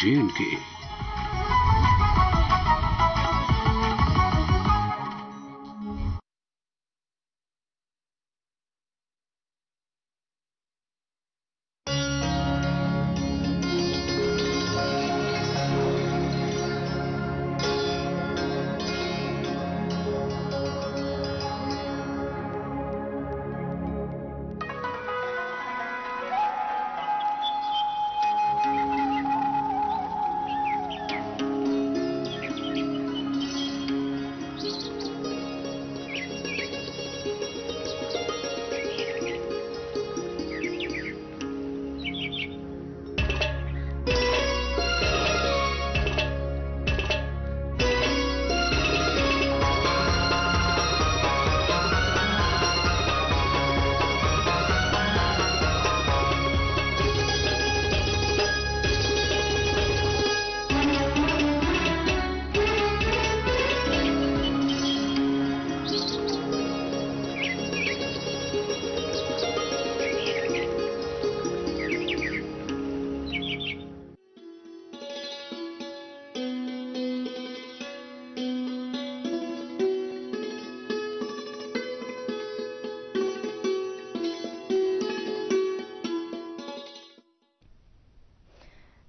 J&K।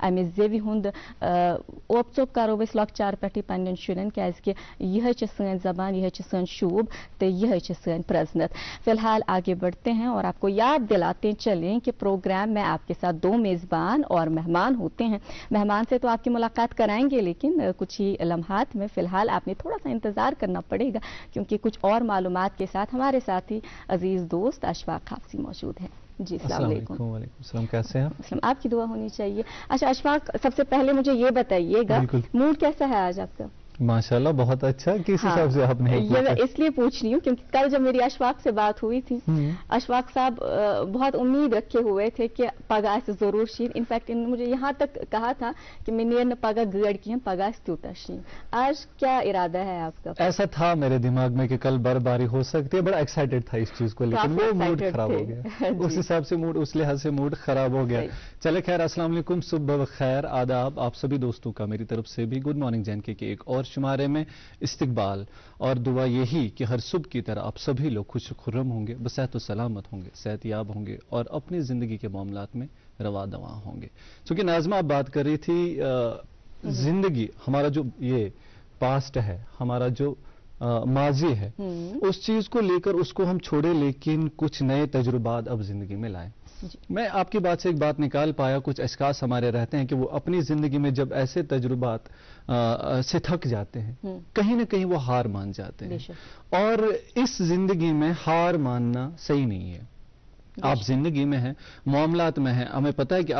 امہ زیوِ ہند اوپ ژوپ کرو أسۍ لۄکچار پٮ۪ٹھٕے پننٮ۪ن شُرٮ۪ن کیازکہِ یِہے چھِ سٲنۍ زبان یِہے چھِ سٲنۍ شوٗب تہٕ یِہے چھِ سٲنۍ پرزنت. فی الحال آگے بڑھتے ہیں اور آپ کو یاد دلاتے چلیں کہ پروگرام میں آپ کے ساتھ 2 میزبان اور مہمان ہوتے ہیں. مہمان سے تو آپ کی ملاقات کرائیں گے لیکن کچھ ہی لمحات میں. فی الحال آپ نے تھوڑا سا انتظار کرنا پڑے گا کیونکہ کچھ اور معلومات کے ساتھ ہمارے ساتھی عزیز دوست اشفاق حافظی موجود ہیں. جی السلام علیکم. وعلیکم السلام. کیسے ہیں آپ؟ آپ کی دعا ہونی چاہیے. اچھا اشفاق, سب سے پہلے مجھے یہ بتائیے گا موڈ کیسا ہے آج آپ کا؟ ماشاءاللہ بہت اچھا. کس حساب سے آپ نے یہ میں اس لیے پوچھ رہی ہوں کیونکہ کل جب میری اشفاق سے بات ہوئی تھی, اشفاق صاحب بہت امید رکھے ہوئے تھے کہ پگہ سے ضرور شین. انفیکٹ انہوں نے مجھے یہاں تک کہا تھا کہ میں نیر پگہ گاڑ کی ہیں, پگہ تیوتا شین. آج کیا ارادہ ہے آپ کا؟ ایسا تھا میرے دماغ میں کہ کل برفباری ہو سکتی ہے, بڑا ایکسائٹیڈ تھا اس چیز کو, لیکن وہ موڈ خراب ہو گیا. اس حساب سے موڈ, اس لحاظ سے موڈ خراب ہو گیا. چلے خیر, السلام علیکم, صبح بخیر, آداب آپ سبھی دوستوں کا میری طرف سے بھی گڈ مارننگ جین کے ایک اور شمارے میں استقبال. اور دعا یہی کہ ہر صبح کی طرح آپ سبھی لوگ خوش خرم ہوں گے, بصحت و سلامت ہوں گے, صحت یاب ہوں گے اور اپنی زندگی کے معاملات میں روا دواں ہوں گے. چونکہ ناظمہ آپ بات کر رہی تھی زندگی, ہمارا جو یہ پاسٹ ہے, ہمارا جو ماضی ہے, اس چیز کو لے کر اس کو ہم چھوڑے لیکن کچھ نئے تجربات اب زندگی میں لائیں. میں آپ کی بات سے ایک بات نکال پایا, کچھ اشخاص ہمارے رہتے ہیں کہ وہ اپنی زندگی میں جب ایسے تجربات سے تھک جاتے ہیں, کہیں نہ کہیں وہ ہار مان جاتے ہیں. اور اس زندگی میں ہار ماننا صحیح نہیں ہے. آپ زندگی میں ہیں, معاملات میں ہیں, ہمیں پتہ ہے کہ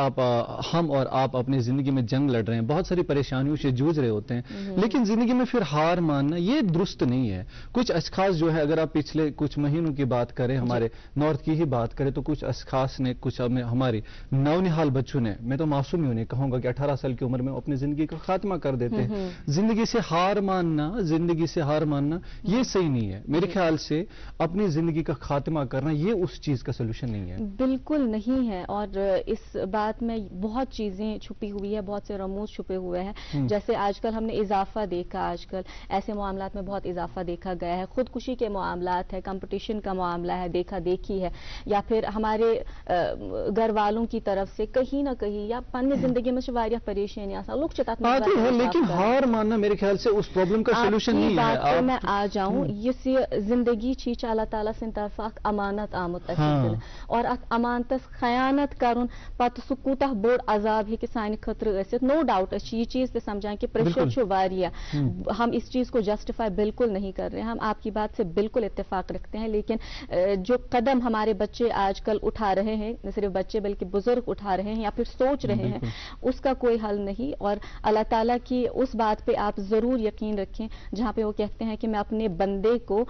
ہم اور آپ اپنی زندگی میں جنگ لڑ رہے ہیں, بہت ساری پریشانیوں سے جوجھ رہے ہوتے ہیں, لیکن زندگی میں پھر ہار ماننا یہ درست نہیں ہے. کچھ اشخاص جو ہے, اگر آپ پچھلے کچھ مہینوں کی بات کریں, ہمارے نارتھ کی ہی بات کریں, تو کچھ اشخاص نے, کچھ ہماری نونہال بچوں نے, میں تو معصوم ہی انہیں کہوں گا کہ 18 سال کی عمر میں اپنی زندگی کا خاتمہ کر دیتے ہیں. زندگی سے ہار ماننا یہ صحیح نہیں ہے. میرے خیال سے اپنی زندگی کا خاتمہ کرنا یہ اس چیز کا سولوشن نہیں ہے. بالکل نہیں ہے. اور اس بات میں بہت چیزیں چھپی ہوئی ہے, بہت سے رموز چھپے ہوئے ہیں. جیسے آج کل ہم نے اضافہ دیکھا, آج کل ایسے معاملات میں بہت اضافہ دیکھا گیا ہے. خودکشی کے معاملات ہے, کمپٹیشن کا معاملہ ہے, دیکھا دیکھی ہے, یا پھر ہمارے گھر والوں کی طرف سے کہیں نہ کہیں, یا پنہ زندگی میں واریاہ پریشانی آسان لوگ چتات میں. لیکن ہار ماننا میرے خیال سے اس پرابلم کا سولوشن نہیں ہے. بات میں آ جاؤں, یہ زندگی چھ اللہ تعالیٰ سن طرف اخ امانت آمت اور ات امانتس خیانت کرن پتہ سہ کوتاہ بوڑ عذاب ہیکہ سانہ خاطر ٲسِتھ. نو ڈاؤٹ یہ چیز تہ سمجھان کہ پریشر چھُ واریاہ, ہم اس چیز کو جسٹیفائی بالکل نہیں کر رہے, ہم آپ کی بات سے بالکل اتفاق رکھتے ہیں. لیکن جو قدم ہمارے بچے آج کل اٹھا رہے ہیں, نہ صرف بچے بلکہ بزرگ اٹھا رہے ہیں یا پھر سوچ رہے ہیں, اس کا کوئی حل نہیں. اور اللہ تعالیٰ کی اس بات پہ آپ ضرور یقین رکھیں جہاں پہ وہ کہتے ہیں کہ میں اپنے بندے کو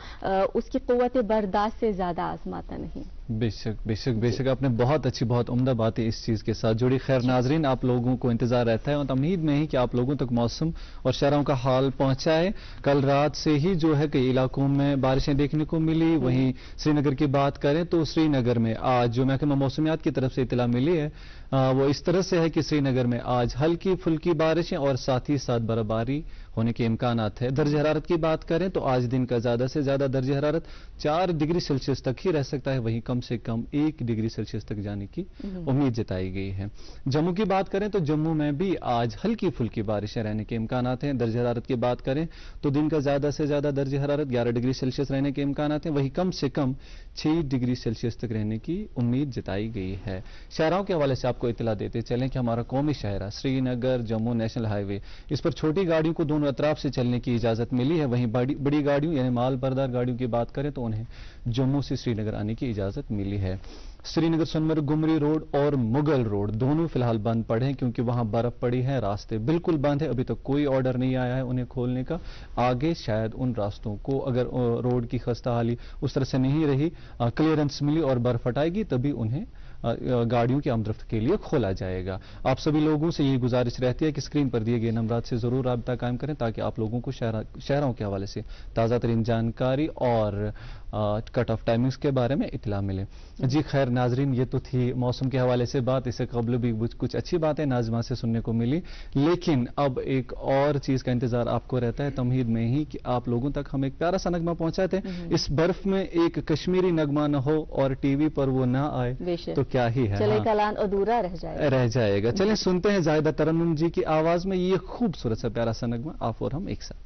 اس کی قوت برداشت سے زیادہ آزماتا نہیں. بے شک بے شک بے شک, آپ نے بہت اچھی بہت عمدہ باتیں اس چیز کے ساتھ جوڑی. خیر ناظرین, آپ لوگوں کو انتظار رہتا ہے اور امید میں ہی کہ آپ لوگوں تک موسم اور شہروں کا حال پہنچائے. کل رات سے ہی جو ہے کئی علاقوں میں بارشیں دیکھنے کو ملی. وہیں سری نگر کی بات کریں تو سری نگر میں آج جو محکمہ موسمیات کی طرف سے اطلاع ملی ہے وہ اس طرح سے ہے کہ سری نگر میں آج ہلکی پھلکی بارشیں اور ساتھ ہی ساتھ برفباری ہونے کے امکانات ہے. درجہ حرارت کی بات کریں تو آج دن کا زیادہ سے زیادہ درجہ حرارت 4 ڈگری سیلسیس تک ہی رہ سکتا ہے, وہیں کم سے کم 1 ڈگری سیلسیس تک جانے کی امید جتائی گئی ہے. جموں کی بات کریں تو جموں میں بھی آج ہلکی پھلکی بارشیں رہنے کے امکانات ہیں. درجہ حرارت کی بات کریں تو دن کا زیادہ سے زیادہ درجہ حرارت 11 ڈگری سیلسیس رہنے کے امکانات ہیں, وہیں کم سے کم 6 ڈگری سیلسیس تک رہنے کی امید جتائی گئی ہے. شہروں کے حوالے سے آپ کو اطلاع دیتے چلیں کہ ہمارا قومی شاہراہ سری نگر جموں نیشنل ہائی وے, اس پر چھوٹی گاڑیوں کو دونوں اطراف سے چلنے کی اجازت ملی ہے. وہیں بڑی گاڑیوں یعنی مال بردار گاڑیوں کی بات کریں تو انہیں جموں سے سری نگر آنے کی اجازت ملی ہے. سری نگر سونمرگ گمری روڈ اور مغل روڈ دونوں فی الحال بند پڑے ہیں کیونکہ وہاں برف پڑی ہے, راستے بالکل بند ہے. ابھی تک کوئی آرڈر نہیں آیا ہے انہیں کھولنے کا. آگے شاید ان راستوں کو اگر روڈ کی خستہ حالی اس طرح سے نہیں رہی, کلیئرنس ملی اور برف ہٹائے گی, تبھی انہیں گاڑیوں کی آمدرفت کے لیے کھولا جائے گا. آپ سبھی لوگوں سے یہ گزارش رہتی ہے کہ اسکرین پر دیے گئے نمبرات سے ضرور رابطہ قائم کریں تاکہ آپ لوگوں کو شہروں کے حوالے سے تازہ ترین جانکاری اور کٹ آف ٹائمنگز کے بارے میں اطلاع ملے. جی خیر ناظرین, یہ تو تھی موسم کے حوالے سے بات. اس سے قبل بھی کچھ اچھی باتیں ناظمہ سے سننے کو ملی, لیکن اب ایک اور چیز کا انتظار آپ کو رہتا ہے تمہید میں ہی کہ آپ لوگوں تک ہم ایک پیارا سا نغمہ پہنچاتے ہیں. اس برف میں ایک کشمیری نغمہ نہ ہو اور ٹی وی پر وہ نہ آئے تو کیا ہی ہے. چلے کلان ادھورا رہ جائے گا. چلیں سنتے ہیں زاہدہ ترنم جی کی آواز میں یہ خوبصورت سا پیارا سا نغمہ آپ اور ہم ایک ساتھ.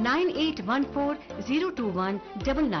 9814021991।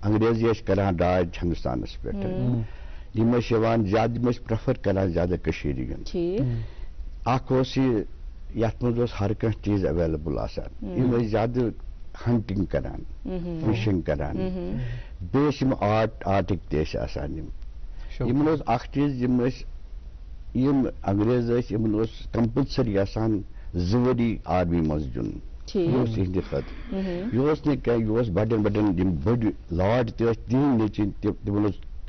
انگریزی کران راج ہندوستانس پہ زیادہ پریفر کران زیادہ کشیری ہند اخ یت مز ہر کانٛہہ چیز اویلیبل آسان زیادہ ہنٹنگ کران فشنگ کران بیٚیہِ آرٹک تہِ آسان اخ چیز انگریز کمپلسری آسان 2 ؤری آرمی مز دیُن یہند خاطر یہ بڑن بڑ لاڈ تہند نیچن تمن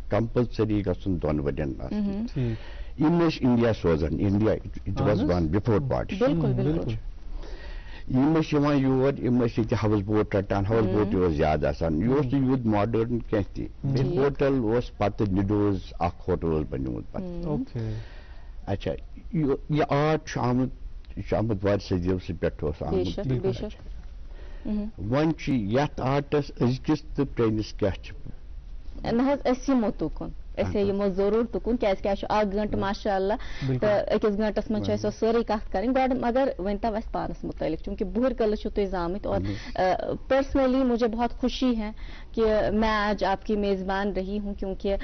کمپلسری گھن 2 ؤرین انڈیا سوزان India it was one before partition your houseboat رٹان ہاؤس بوٹ زیادہ آسان یہ یوت ماڈرن کی ہوٹل پتہ نڈوز اخ ہوٹل بنیومت پتہ اچھا یہ آرٹ آمت صدیو سے پہ ون یت آرٹس ازکس تو پرینس کیا یمو ضرور تکن کیا 1 گھنٹہ ماشاء اللہ تو 1 گھنٹس من ساری کت کریں گڈ مگر ورنتو اس پانس متعلق چونکہ بہر کل تھی آمت اور پرسنلی مجھے بہت خوشی ہے کہ میں آج آپ کی میزبان رہی ہوں کیونکہ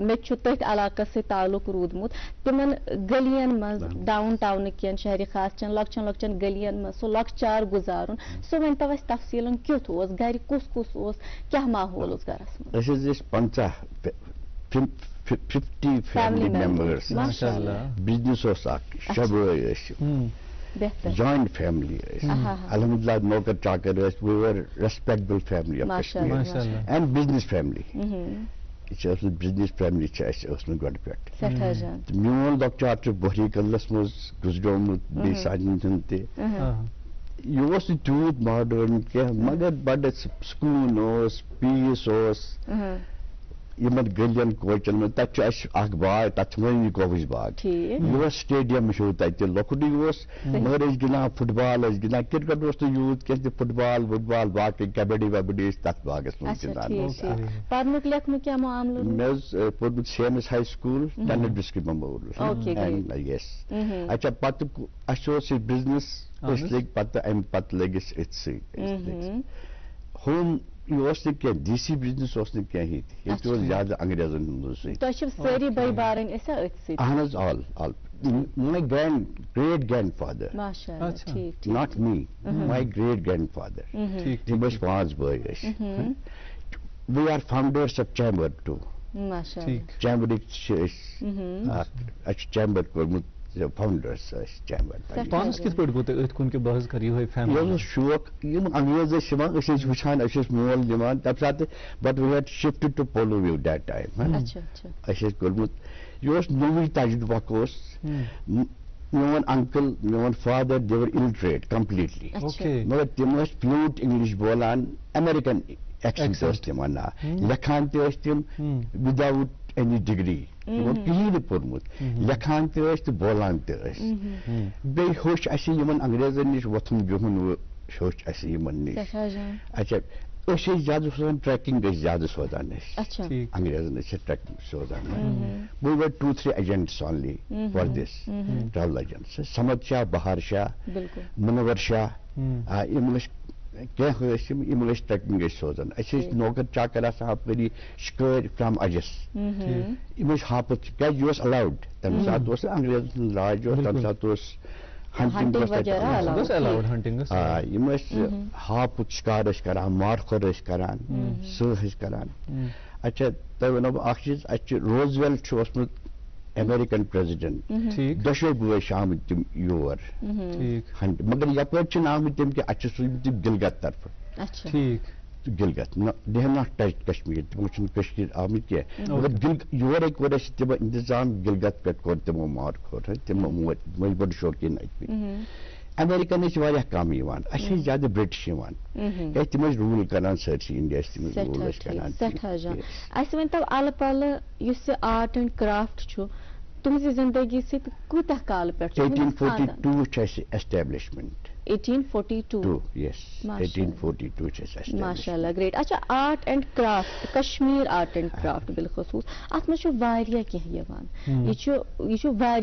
مے تتھ علاقہ سے تعلق رودمت تمن گلین مز ڈاؤن ٹاؤن کین شہری خاص چن لکچن گلین مز سو لکچار گزارن سو ورنتو اس تفصیل کیت گھر کس کیا ماحول گرس مز 50 family members business joint family alhamdulillah noker chakar we were respectable family of Kashmir and business family business family god pet میون لکچار بحری قلعس مز گزریومت بیان یہ تیوت ماڈرن کی مگر بڑ سکون پیس گلین کوچن میں تک باغ تک معنی گوش باغ یہ سٹیڈیم تک لکٹ یہ مگر گندان فٹ بال گندان کرکٹ یوت کی فٹ بال وٹ بال باقی کبڈی وبڈی تک باغس مز گندان مے پورمت سیمس ہائی سکول ٹینٹ ڈسٹرکٹ ممبول یس اچھا پتہ بزنس لگ پتہ ام پتہ لگس اتھ ہوم یہ ڈی سی بزنس یہ زیادہ انگریزن اہن all my great grandfather not me my great grandfather تم 5 بھائی we are founders of chamber to چیمبرک چیمبر کورمت فاؤنڈرس چیمبر پانس کت پہ گو تھی کن کہ بہت کر یہ شوق انگریز وچان مول دان تمہ سات but we had shift to پولو ویو دیٹ ٹائم کورمت یہ نوے تجربہ میون انکل میون father they were illiterate completely مگر تم فلوٹ انگلش بولان امریکن ایکسنٹ تم لکھان تم وداؤٹ اینی ڈگری کہین پورمت لکھان تو بولان ہوش انگریزن نش وتھن بہن ہوش نش اچھا زیادہ سوزان ٹریکنگ زیادہ سوزان انگریزن ٹریکنگ سوزان we were 2-3 agents only for this travel agents Samad Shah Bahar Shah Munawar Shah trekking سوزان نوکر چاکر ہپری شکر فرام اجس ہاپت کی الاؤڈ تمہ سات انگریز راج تمہ سات ہاپت شکار کران مارخور کران سہ کران اچھا تہ ونو بہ اخ چیز روزویل اوسمت امریکن پریزیڈنٹ 2 بھائی آمت تم یور مگر یپر آمت تم کہ سوزمت تم گلگت طرف Gilgit they have not touch Kashmir تمو آمت کی مگر یور کور تمو انتظام گلگت پہ کور تمو مارخور تم بڑ شوقین امریکن کم زیادہ برٹش تم رول کران سرسی انڈیا تم رول کران ورنتو ال پل اس آرٹ اینڈ کرافٹ تہذ زندگی ست کوتہ کال پہ 1842 ایسٹیبلشمنٹ 1842 yes 1842 ماشاء اللہ گریٹ اچھا art and craft Kashmir art and craft بالخصوص ات مجھ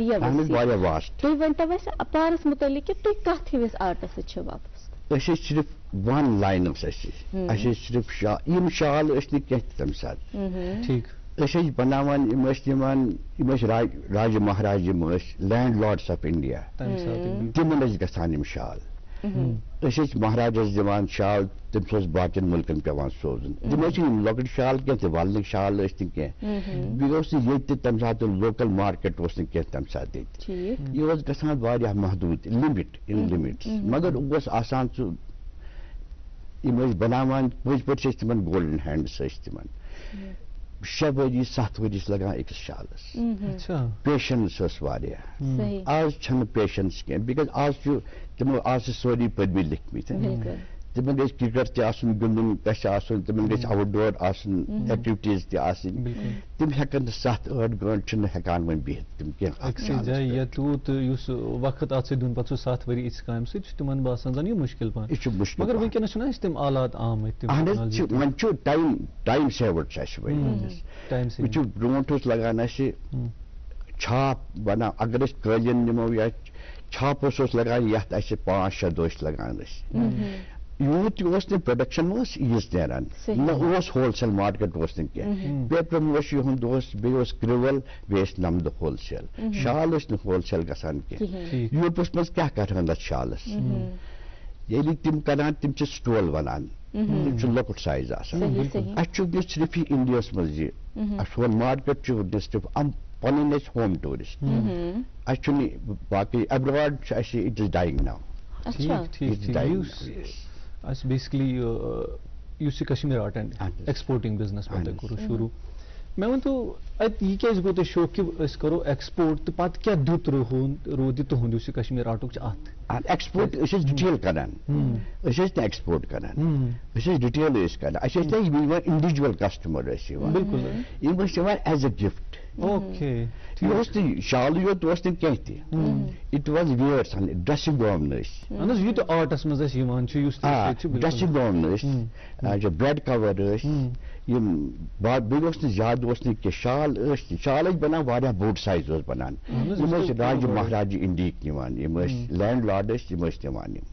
یہ واسٹ تھی ورنتو پانس متعلق کہ تھی کت ہس آرٹس وابستہ اسی صرف ون لائن اسی صرف یم شال ٲسۍ نہٕ کینٛہہ تمہِ ساتہٕ ٹھیک أسۍ ٲسۍ بناوان یِم ٲسۍ نِوان یِم ٲسۍ راجہ مہاراج یِم ٲسۍ لینڈ لاڈس آف انڈیا تِمن ٲسۍ گژھان یِم شال أسۍ ٲسۍ مہاراجس دِوان شال تٔمِس اوس باقین مُلکن پیوان سوزُن تِم ٲسۍ نہٕ یِم لۄکٕٹۍ شال کینٛہہ تہِ ولنٕکۍ شال ٲسۍ نہٕ کینٛہہ بیٚیہِ اوس نہٕ ییٚتہِ تہِ تمہِ ساتہٕ لوکل مارکیٹ اوس نہٕ کینٛہہ تمہِ ساتہٕ ییٚتہِ یہِ اوس گژھان واریاہ محدوٗد لِمِٹ ان لِمِٹس مگر اوس آسان سُہ یِم ٲسۍ بناوان پٔزۍ پٲٹھۍ چھِ أسۍ تِمن گولڈن ہینڈس ٲسۍ تِمن 6 ؤری 7 ؤری چھِ لگان أکِس شالس پیشنس ٲس واریاہ آز چھنہٕ پیشنس کینٛہہ بِکاز آز چھُ تِمو آز چھِ سورُے پٔرۍمٕتۍ لیکھمٕتۍ تِمن گژھِ کرکٹ تہِ آسُن گِنٛدُن گژھِ آسُن تِمن گژھِ آوُٹ ڈور آسُن ایکٹیویٹیٖز تہِ آسٕنۍ تِم ہٮ۪کن نہٕ 7-8 گٲنٛٹہٕ چھِنہٕ ہٮ۪کان وۄنۍ بِہِتھ تِم کینٛہہ تیوٗت یُس وقت اَتھ سۭتۍ دیُن پَتہٕ سُہ 7 ؤری یِژھ کامہِ سۭتۍ چھُ تِمن باسان زن یہِ مُشکِل پہن یہِ چھُ مُشکِل مگر وٕنکٮ۪نس چھُنہ اَسہِ تِم آلات آمٕتۍ اہن حظ وۄنۍ چھُ ٹایم سیوٕڈ چھُ اَسہِ وۄنۍ وٕچھِو برونٛٹھ اوس لگان اَسہِ چھاپ بناو اگر أسۍ قٲلیٖن نِمو یا چھاپس اوس لگان یتھ اَسہِ 5-6 دۄہ ٲسۍ لگان أسۍ یوٗت تہِ اوس نہٕ پرٛوڈکشن اوس ییٖژ نیران نہ اوس ہول سیل مارکیٹ اوس نہٕ کینٛہہ پیپر مٲشی ہُنٛد اوس بیٚیہِ اوس کرٛوَل بیٚیہِ ٲسۍ نمدٕ ہول سیل شال ٲسۍ نہٕ ہول سیل گژھان کینٛہہ یوٗروپس منٛز کیٛاہ کرہن اَتھ شالس ییٚلہِ تِم کران تِم چھِ سٹول ونان تِم چھُ لۄکُٹ سایز آسان اَسہِ چھُ وٕنکٮ۪س صرف یہِ انڈیاہس منٛز یہِ سون مارکیٹ چھُ وٕنکٮ۪س صرف پنٕنۍ أسۍ ہوم ٹوٗرِسٹ اَسہِ چھُنہٕ باقٕے ایبراڈ چھُ اَسہِ اِٹ اِز ڈایِنگ ناو اَسہِ بیسکلی یُس یہِ Kashmir art and exporting business پٮ۪ٹھ تۄہہِ کوٚروٕ شروٗع مےٚ ؤنۍتو اَتہِ یہِ کیازِ گوٚو تۄہہِ شوق کہِ أسۍ کرو ایکسپورٹ تہٕ پتہٕ کیٛاہ دیُت روٗد یہِ تُہُنٛد یُس یہِ کشمیٖر آرٹُک چھُ اَتھ ایکسپورٹ أسۍ ٲسۍ ڈِٹیل کران أسۍ ٲسۍ نہٕ ایکسپورٹ کران أسۍ ٲسۍ ڈِٹیل ٲسۍ کران اَسہِ ٲسۍ نہٕ یِوان اِنڈِوِجوَل کسٹمر ٲسۍ یِوان بِلکُل یِم ٲسۍ یِوان ایز اے گفٹ یہِ اوس نہٕ شالٕے یوت اوس نہٕ کینٛہہ تہِ اِٹ واز وِیٲرس ڈرٛسِنٛگ گاوُن ٲسۍ اہن حظ یہِ تہِ آرٹس منٛز اَسہِ یِوان چھُ یُس ڈرٛسِنٛگ گاوُن ٲسۍ برٛیڈ کور ٲسۍ یِم بیٚیہِ اوس نہٕ زیادٕ اوس نہٕ کینٛہہ شال ٲسۍ شال ٲسۍ بنان واریاہ بوٚڑ سایز اوس بنان یِم ٲسۍ راجہِ مہاراجہِ انڈیہِکۍ نِوان یِم ٲسۍ لینڈ لاڈ ٲسۍ یِم ٲسۍ نِوان یِم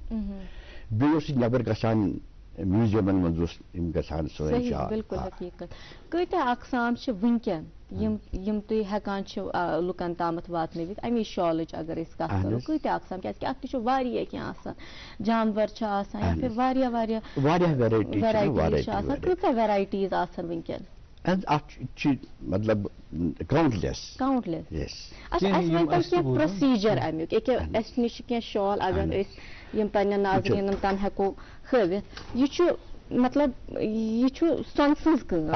بیٚیہِ اوس یہِ نٮ۪بر گژھان میوٗزیمن منٛز اوس یِم گژھان سٲنۍ شال بِلکُل حقیٖقت کۭتیاہ اقسام چھِ وٕنکٮ۪ن یِم تُہۍ ہٮ۪کان چھِو لُکن تامَتھ واتنٲوِتھ اَمی شالٕچ اگر أسۍ کتھ کرو کۭتیاہ اقسام کیازِ کہِ اتھ تہِ چھُ واریاہ کینٛہہ آسان جانور چھِ آسان یا پھر واریاہ ویرایٹیٖز چھِ آسان کۭژاہ ویرایٹیٖز آسان وٕنکٮ۪ن اتھ چھِ مطلب کاونٹلیس اچھا اَسہِ ؤنۍتو کینٛہہ پروسیٖجر امیُک ییٚکیاہ اَسہِ نِش چھِ کینٛہہ شال اگر أسۍ یِم پنٕنٮ۪ن ناظریٖنن تام ہٮ۪کو ہٲوِتھ یہِ چھُ مطلب یہِ چھُ سۄنہٕ سٕنٛز کٲم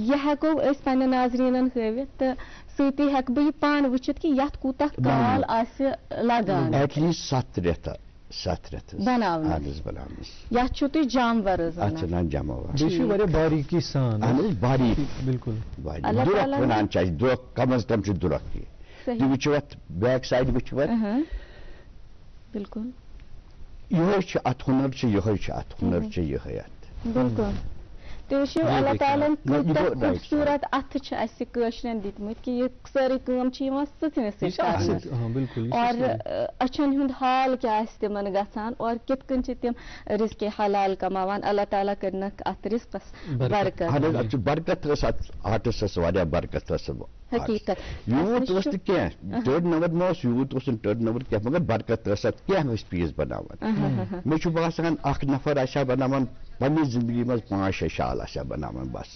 یہِ ہٮ۪کو أسۍ پنٕنٮ۪ن ناظریٖنن ہٲوِتھ تہٕ سۭتی ہٮ۪کہٕ بہٕ یہِ پانہٕ وٕچھِتھ کہِ یتھ کوٗتاہ کال آسہِ لگان ایٹ لیٖسٹ 7 رٮ۪تھ بناونس یتھ چھُو تُہۍ جامور بیٚیہِ چھُ واریاہ باریٖکی سان باریٖک بِلکُل وَنان چھِ اَسہِ دُرۄکھ کم از کم چھُ دُرۄکھ یہِ تُہۍ وٕچھِو اَتھ بیک سایڈ وٕچھِو بِلکُل یِہوے چھُ اَتھ ہُنر چھُ یِہوے چھُ اَتھ ہُنر چھُ یِہوے اَتھ بِلکُل تُہۍ وٕچھِو اللہ تعالیٰ کۭتیاہ خوٗبصوٗرت اَتھٕ چھِ اَسہِ کٲشرٮ۪ن دِتمٕتۍ کہِ یہِ سٲرٕے کٲم چھِ یِوان سٕژنہِ سۭتۍ کرنہٕ اور أچھن ہُنٛد حال کیٛاہ آسہِ تِمن گژھان اور کِتھ کٔنۍ چھِ تِم رِزقِ حلال کماوان اللہ تعالیٰ کٔرنکھ اَتھ رِزقس برکت ٲس اَتھ آرٹس ٲس واریاہ برکت ٲس حقیٖقت یوٗت اوس نہٕ کینٛہہ ٹٔرن اوور ما اوس یوٗت اوس نہٕ ٹٔرن اوور کینٛہہ مگر برکت ٲس اَتھ کینٛہہ ٲسۍ پیٖس بناوان مےٚ چھُ باسان اکھ نفر آسہِ ہا بناوان پننہِ زندگی منٛز 5-6 شال آسہِ ہا بناوان بس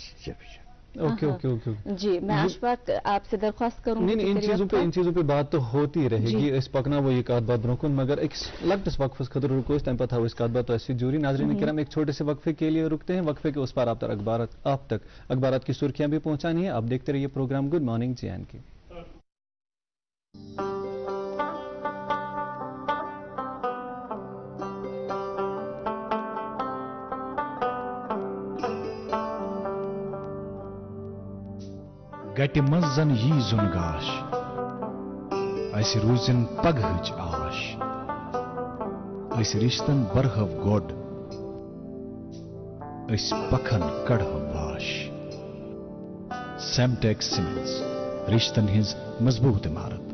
جی میں اشفاق آپ سے درخواست کروں گی ان چیزوں پہ بات تو ہوتی رہے گی اس پکناو یہ کتھ بات برونٛہہ کُن مگر أکِس لۄکٹِس وقفس خٲطرٕ رُکو أسۍ تمہِ پتہٕ تھاوو أسۍ کتھ بات تۄہہِ سۭتۍ جوٗری ناظرین کرام ایک چھوٹے سے وقفے کے لیے رکتے ہیں وقفے کے اس پار آپ تک اخبارات کی سرخیاں بھی پہنچانی ہیں آپ دیکھتے رہیے پروگرام گڈ مارننگ JNK گٹہِ منٛز زن یی زُن گاش اسہِ روٗزِن پگہٕچ آش أسۍ رِشتن برہو گۄڈ أسۍ پکھن کڑہو واش سیمٹیک سیمنٹس رشتن ہٕنٛز مضبوٗط عمارت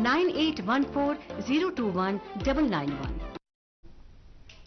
9814021991।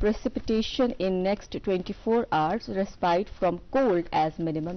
precipitation in next 24 hours, respite from cold as minimum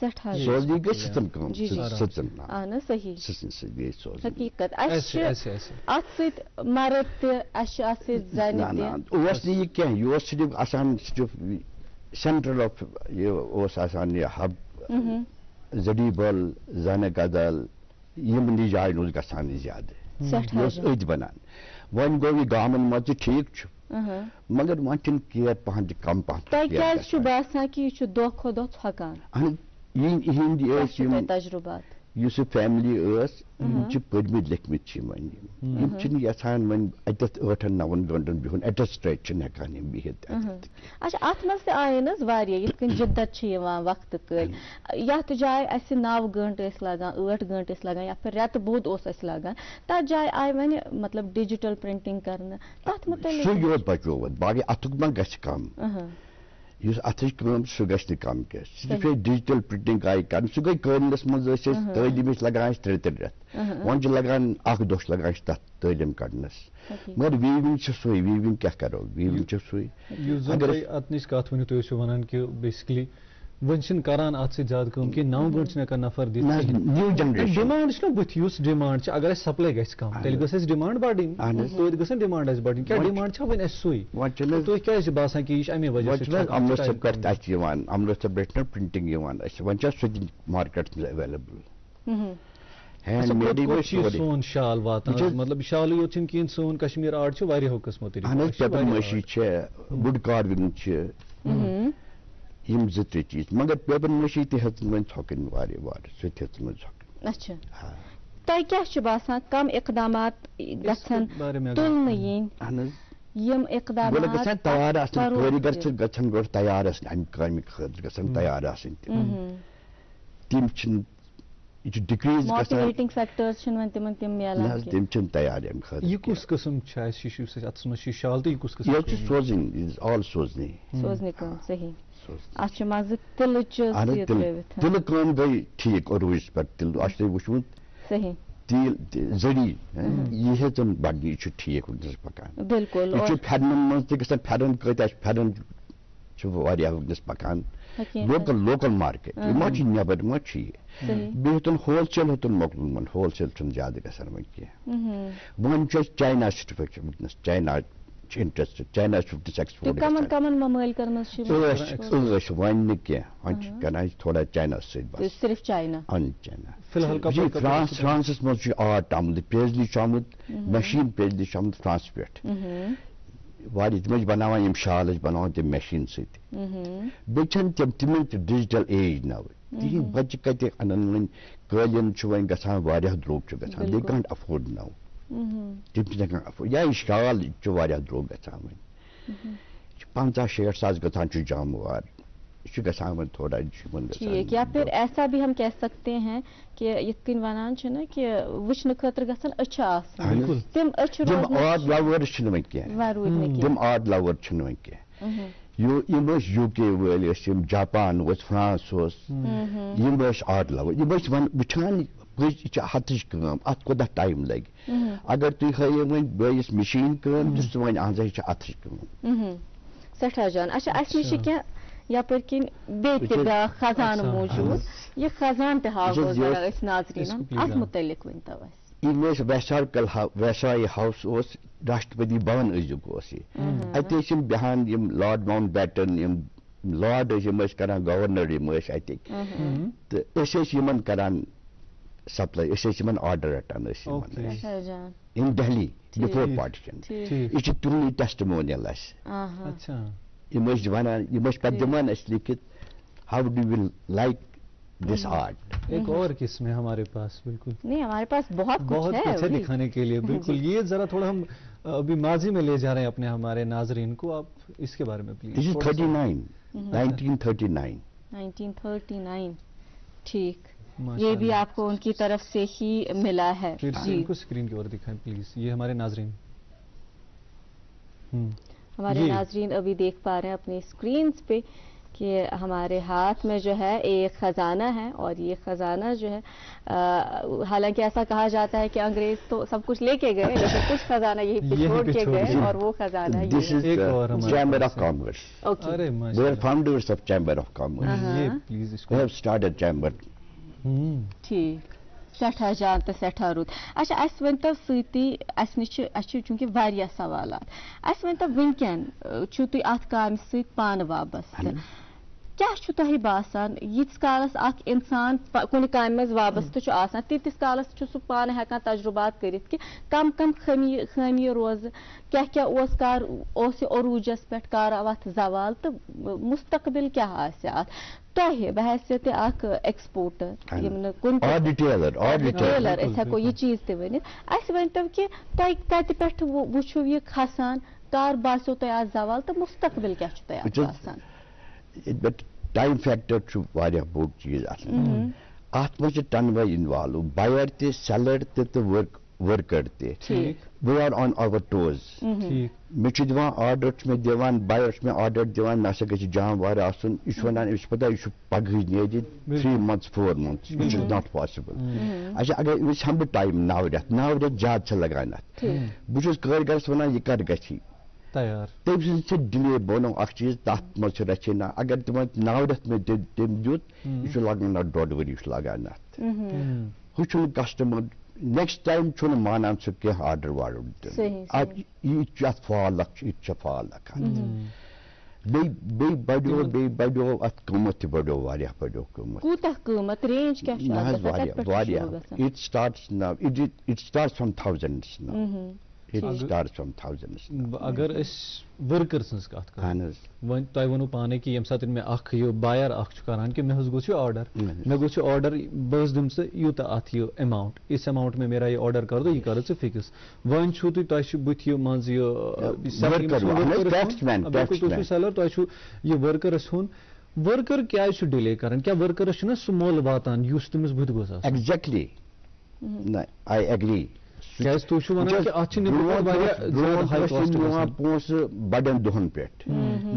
سوزنی گئی سچن کام سچن صحیح سچن سے گئی سوزنی حقیقت ات ست مرد تہ زن تہ یہ کیا یہ صرف آسان صرف سینٹرل آف یہ آسان یہ ہب زڈی بل زانہ کدل یمنی جائن گژھان زیادہ یہ ات بنان ون گو یہ گامن مز ٹھیک مگر ون چھ کیر پہن کم پہن تہ باسان کہ یہ دہ کھو دہ ژھۄکان تجربات اس فیملی پڑھمت لکھمت یژھان ون اتھ 8-9 گھنٹن بہن ایٹ اسٹریٹ ہیکان بہت اچھا ات مز تہ آئے نا واریاہ یتھ کن جدت وقت کل یتھ جائے اس 9 گھنٹے لگان 8 گھنٹے لگان یا پھر ریت بود لگان تر جائے آئے ون مطلب ڈیجیٹل پرنٹنگ کرنے تر متعلق سو یوت بچوت باقی اتک ما گژھِ کم اس اتھچ کم سہ گژھِ نہٕ کم کینٛہہ صرف ڈیجیٹل پرنٹنگ آئی کر سہ گئی قٲلیٖنس منٛز ٲسۍ أسۍ تعلیٖمس لگان 3 رٮ۪تھ وۄنۍ چھِ لگان 1 دۄہ لگان تتھ تعلیٖم کڑنس مگر ویونگ چھ سُے ویونگ کیٛاہ کرو ویونگ چھ سُے اگر ات نش کت ؤنِو تُہۍ ٲسِو ونان کہ بیسکلی ون چھن کران ات سۭتۍ زیادٕ کٲم کہ 9 گھنٹہٕ چھِنہٕ ہٮ۪کان نفر دِتھ نیو جنریشن ڈِمانڈ چھُ نا بٕتھِ یُس ڈِمانڈ چھِ اگر اَسہِ سپلاے گژھِ کم تیٚلہِ گٔژھ اَسہِ ڈِمانڈ بڑٕنۍ توتہِ گٔژھ ڈِمانڈ اَسہِ بڑٕنۍ کیٛاہ ڈِمانڈ چھا وۄنۍ اَسہِ سُے تُہۍ کیٛازِ چھِ باسان کہ یہِ چھِ اَمے وجہ سۭتۍ امرتسر پٮ۪ٹھ اَسہِ یِوان امرتسر پٮ۪ٹھ چھِ پرنٹنگ یِوان اَسہِ وۄنۍ چھِ سُہ تہِ مارکیٹس منٛز ایویلیبل سون شال واتان مطلب شالٕے یوت چھُنہٕ کِہیٖنۍ سون کشمیٖر آرٹ چھُ واریاہو قٕسمو طریٖقو اہن حظ پیپر مٲشی چھِ وُڈ کاروِنگ چھِ یم 2-3 چیز مگر پیپر مٲشی تہِ ہیٚژن وۄنۍ ژھۄکٕنۍ واریاہ سُہ تہِ ہیٚژن وۄنۍ ژھۄکٕنۍ اچھا تۄہہِ کیٛاہ چھُ باسان کم اقدامات گژھن تُلنہٕ یِنۍ یم اقدامات گژھن تیار آسٕنۍ کٲرۍگر چھِ گژھن گۄڈٕ تیار آسٕنۍ امہِ کامہِ خٲطرٕ گژھن تیار آسٕنۍ تِم چھِنہٕ یہ ڈِکریٖز ماٹِویٹنگ فیکٹرز چھِنہٕ وۄنۍ تِمن تِم میلان تِم چھِنہٕ تیار امہِ خٲطرٕ یہِ کُس قٕسم چھُ اَسہِ یُس اَسہِ اتھس منٛز چھُ شال تہٕ یہِ کُس قٕسم یہِ چھُ سوزٕنۍ آل سوزنی کٲم صحیح اتھ چھُ مزٕ تِلہٕ تِلہٕ کٲم گٔے ٹھیٖک عروٗجس پٮ۪ٹھ تِلہٕ آسہِ تۄہہِ وٕچھمُت صحیح تیٖل زٔری یہِ ہیٚژن بڑنہِ یہِ چھُ ٹھیٖک وٕنکیٚنس پکان بالکل یہِ چھُ پھیرنن منٛز تہِ گژھان پھیرن کۭتیاہ چھِ پھیرن چھُ واریاہ وٕنکیٚنس پکان لوکل مارکیٹ یہِ ما چھُ نیبر ما چھُ یہِ بیٚیہِ ہیوٚتُن ہول سیل ہیوٚتُن مۄکلُن وۄنۍ ہول سیل چھُنہٕ زیادٕ گژھان وۄنۍ کینٛہہ وۄنۍ چھُ اَسہِ چاینا سٹفک وٕنکیٚنس چاینا چھُ انٹرسٹ چاینا چھُ وٕنکیٚنس ایکسپورٹ کمن ممٲلکن منٛز چھِ وۄنۍ نہٕ کینٛہہ وۄنۍ چھِ کران أسۍ تھوڑا چایناہس سۭتۍ بس صرف چاینا چاینا فی الحال فرانسس منٛز چھُ آرٹ آمُت پیزلی چھُ آمُت مشیٖن پیزلی چھُ آمُت فرانس پٮ۪ٹھ واریاہ تِم ٲسۍ بناوان یِم شال ٲسۍ بناوان تِم مشیٖن سۭتۍ بیٚیہِ چھنہٕ تِمن تہِ ڈِجٹل ایج نو تِہنٛدۍ بچہِ کتہِ انن وۄنۍ قٲلیٖن چھُ وۄنۍ گژھان واریاہ درٛوگ چھُ گژھان دے کانٹ افٲرڈ نو تِم چھِنہٕ ہٮ۪کان افٲرڈ یا یہِ شال چھُ واریاہ درٛوگ گژھان وۄنۍ یہِ چھُ 50-60 ساس گژھان چھُ جاموار یہ چھُ گژھان وۄنۍ تھوڑا ٹھیک یا پھر ایسا بھی ہم کہہ سکتے ہیں کہ یِتھ کٔنۍ ونان چھِ نا کہ وٕچھنہٕ خٲطرٕ گژھن أچھِ آسٕنۍ تِم أچھِ آرٹ لورٕز چھِنہٕ وۄنۍ کینٛہہ تِم آرٹ لور چھِنہٕ وۄنۍ کینٛہہ یِم ٲسۍ UK وٲلۍ ٲسۍ یِم جاپان اوس فرانس اوس یِم ٲسۍ آرٹ لور یِم ٲسۍ وٕچھان یہِ چھِ ہتٕچ کٲم اتھ کوتاہ ٹایم لگہِ اگر تُہۍ ہٲیِو وۄنۍ بٲیِس مِشیٖن کٲم تہٕ سُہ وَنہِ اہن سا یہِ چھِ اتھٕچ کٲم سٮ۪ٹھاہ جان اچھا اَسہِ نِش چھِ کینٛہہ یپٲرۍ کِنۍ بیٚیہِ تہِ بیٛاکھ خزانہٕ موٗجوٗد یہِ خزانہٕ تہِ ہاوو ذرا أسۍ ناظریٖنن اتھ مُتعلق ؤنۍتو اَسہِ یِم ٲسۍ ویسائی ہاوُس اوس راشٹرپتی بھون أزیُک اوس یہِ اَتہِ ٲسۍ یِم بیٚہوان یِم لارڈ ماوُنٹ بیٹن یِم لارڈ ٲسۍ یِم ٲسۍ کران گورنر یِم ٲسۍ اَتِکۍ تہٕ أسۍ ٲسۍ یِمن کران سپلاے أسۍ ٲسۍ یِمن آرڈر رٹان ٲسۍ اِن دہلی بِفور پارٹیشن یہِ چھُ تِمنٕے ٹیسٹِمونیل اَسہِ یِم ٲسۍ ونان یِم ٲسۍ پتہٕ دِوان اَسہِ لیکھِتھ how do you like this art ایک اور قسم ہے ہمارے پاس بالکل نہیں ہمارے پاس بہت کچھ ہے دکھانے کے لیے بالکل یہ ذرا تھوڑا ہم ابھی ماضی میں لے جا رہے ہیں اپنے ہمارے ناظرین کو آپ اس کے بارے میں پلیز 1939 ٹھیک یہ بھی آپ کو ان کی طرف سے ہی ملا ہے ان کو اسکرین کی اور دکھائیں پلیز یہ ہمارے ناظرین ہمارے ناظرین ابھی دیکھ پا رہے ہیں اپنی اسکرینز پہ کہ ہمارے ہاتھ میں جو ہے ایک خزانہ ہے اور یہ خزانہ جو ہے حالانکہ ایسا کہا جاتا ہے کہ انگریز تو سب کچھ لے کے گئے لیکن کچھ خزانہ یہی پہ چھوڑ کے گئے اور وہ خزانہ This is Chamber of Commerce. We are founders of Chamber of Commerce. We have started Chamber. ٹھیک سٹھا جان تو سٹھا رود. اچھا اس ونتو سۭتی اس نش چونکہ واریاہ سوالات اس ونتو ونکین چھو تُہۍ اتھ کامہِ سۭتۍ پانہٕ وابستہٕ کیا چھُ تۄہہِ باسان ییٖتِس کالس اکھ انسان کُنہِ کامہِ منٛز وابستہٕ چھُ آسان تیٖتِس کالس چھُ سُہ پانہٕ ہٮ۪کان تجربات کٔرِتھ کہِ کم کم خٲمی روزٕ کیٛاہ اوس کر اوس یہِ عروٗجس پٮ۪ٹھ کر آو اتھ زوال تہٕ مستقبل کیٛاہ آسہِ اتھ تۄہہِ بحیثیت اکھ ایکسپورٹر یِم نہٕ کُنہِ ڈِٹیلر أسۍ ہٮ۪کو یہِ چیٖز تہِ ؤنِتھ اَسہِ ؤنۍتو کہِ تۄہہِ کتہِ پٮ۪ٹھ وٕچھِو یہِ کھسان کر باسیو تۄہہِ اتھ زوال تہٕ مستقبل کیٛاہ چھُ تۄہہِ اتھ باسان But time factor چھُ واریاہ بوٚڑ چیٖز آسان اتھ منٛز چھِ ٹنوے انوالو بایَر تہِ سیلر تہِ تہٕ ورکر تہِ we are on our toes مےٚ چھُ دِوان آرڈر چھُ مےٚ دِوان بایَر چھُ مےٚ آرڈر دِوان مےٚ ہسا گژھِ جام وار آسُن یہِ چھُ وَنان أمِس چھُ پتہ یہِ چھُ پگہٕے نیرِ 3 months 4 months which is not possible. اچھا اگر أمِس ہٮ۪مہٕ بہٕ ٹایم 9 رٮ۪تھ زیادٕ چھِ لگان اتھ بہٕ چھُس کٲرگرس وَنان یہِ کر گژھِ تٔمۍ سٕنٛز چھِ ڈِلے بنو اکھ چیٖز تتھ منٛز چھِ رچھنا اگر تِمن 9 رٮ۪تھ مےٚ تٔمۍ دیُت یہِ چھُ لگان اتھ 1.5 ؤری چھُ لگان اتھ ہُہ چھُنہٕ کسٹمر نیکسٹ ٹایم چھُنہٕ مانان سُہ کینٛہہ آرڈر واڈر دِنہٕ یہِ چھُ اتھ فال اکھ یہِ تہِ چھِ فال اکھ بیٚیہِ بڑیو اتھ قۭمتھ تہِ بڑیو واریاہ بڑیو قۭمتھ نہ حظ واریاہ it starts from thousands now. اگر أسۍ ورکر سٕنٛز کتھ کرو وۄنۍ تۄہہِ ووٚنوٕ پانے کہِ ییٚمہِ ساتہٕ مےٚ اکھ یہِ بایر اکھ چھُ کران کہِ مےٚ حظ گوٚژھ یہِ آرڈر مےٚ گوٚژھ یہِ آرڈر بہٕ حظ دِمہٕ ژٕ یوٗتاہ اتھ یہِ ایماوُنٹ یِژھ ایماوُنٹ میں میرا یہِ آرڈر کر دو یہِ کر ژٕ فِکٕس وۄنۍ چھُو تۄہہِ چھُ بٕتھِ یہِ منٛزٕ یہِ سیلر تۄہہِ چھُو یہِ ورکرس ہُنٛد ورکر کیازِ چھُ ڈِلے کران کیٛاہ ورکرس چھُنہ سُہ مۄل واتان یُس تٔمِس بٕتھِ گوٚژھ آسُن ایگزیکٹلی I agree. کیازِ تُہۍ چھِو وَنان کہِ اتھ چھِ نِوان پونٛسہٕ بڑٮ۪ن دۄہن پٮ۪ٹھ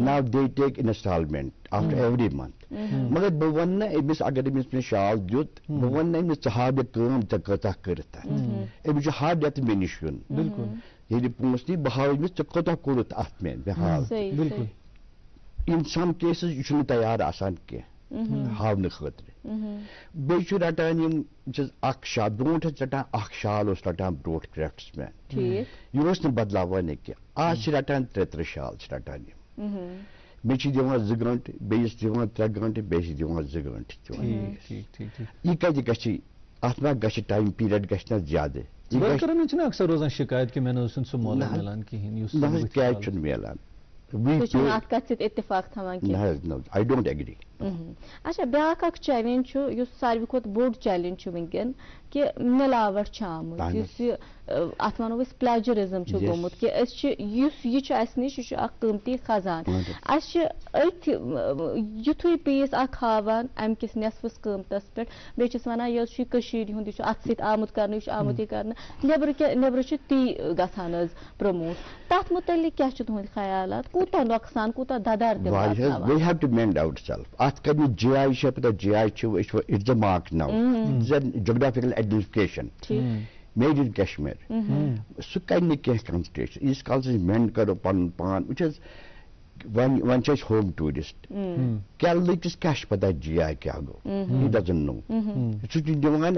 now they take installment after every month مگر بہٕ وَنہٕ نہٕ أمِس اگر أمِس مےٚ شال دیُت بہٕ وَنہٕ نہٕ أمِس ژٕ ہاو مےٚ کٲم ژےٚ کۭژاہ کٔرٕتھ أمِس چھُ ہر رٮ۪تہٕ مےٚ نِش یُن ییٚلہِ پونٛسہٕ نی بہٕ ہاو أمِس ژےٚ کوتاہ کوٚرُتھ اتھ مےٚ ہاو in some cases یہِ چھُنہٕ تیار آسان کینٛہہ ہاونہٕ خٲطرٕ بیٚیہِ چھُ رٹان یِم چھِ اکھ شال برونٛٹھ ٲسۍ رٹان اکھ شال اوس رٹان برونٛٹھ کرافٹس مین یہِ اوس نہٕ بدلاوانٕے کینٛہہ آز چھِ رٹان 3 شال چھِ رٹان یِم مےٚ چھِ دِوان 2 گٲنٛٹہٕ بیٚیِس دِوان 3 گٲنٛٹہٕ بیٚیِس چھِ دِوان 2 گٲنٛٹہٕ یہِ کتہِ گژھِ اتھ ما گژھِ ٹایم پیٖریڈ گژھِ نہ زیادٕ چھِنہٕ اکثر روزان شِکایت کہِ مےٚ نہ حظ چھُنہٕ سُہ مۄل مِلان کِہیٖنۍ کیازِ چھُنہٕ مِلان I don't agree. اچھا بیاکھ اکھ چیلینج چھُ یُس ساروی کھۄتہٕ بوٚڑ چیلینج چھُ وٕنکیٚن کہِ مِلاوٹ چھِ آمٕژ یُس یہِ اتھ ونو أسۍ پلیجرزم چھُ گوٚمُت کہِ أسۍ چھِ یُس یہِ چھُ اسہِ نِش یہِ چھُ اکھ قۭمتی خزان اسہِ چھِ أتھۍ یُتھُے پیٖس اکھ ہاوان امہِ کِس نٮ۪صفس قۭمتس پٮ۪ٹھ بیٚیہِ چھِس ونان یہِ حظ چھُ یہِ کٔشیٖرِ ہُنٛد یہِ چھُ اتھ سۭتۍ آمُت کرنہٕ یہِ چھُ آمُت یہِ کرنہٕ نیبرٕ چھُ تی گژھان حظ پرموٹ تتھ مُتعلق کیاہ چھِ تُہٕنٛدۍ خیالات کوٗتاہ نۄقصان کوٗتاہ ددار اتھ کرِ نہٕ جی آی چھِ پتہ جی آی چھُ it's a mark no geographical identification made in Kashmir سُہ کرِ نہٕ کینٛہہ کنسیڈریشن ییٖتِس کالس أسۍ مینٹ کرو پنُن پان وٕچھ حظ وۄنۍ چھِ أسۍ ہوم ٹوٗرِسٹ کیرلٕکِس کیاہ چھِ پتہ جی آی کیاہ گوٚو ہی ڈزنٹ نو سُہ چھُ دِوان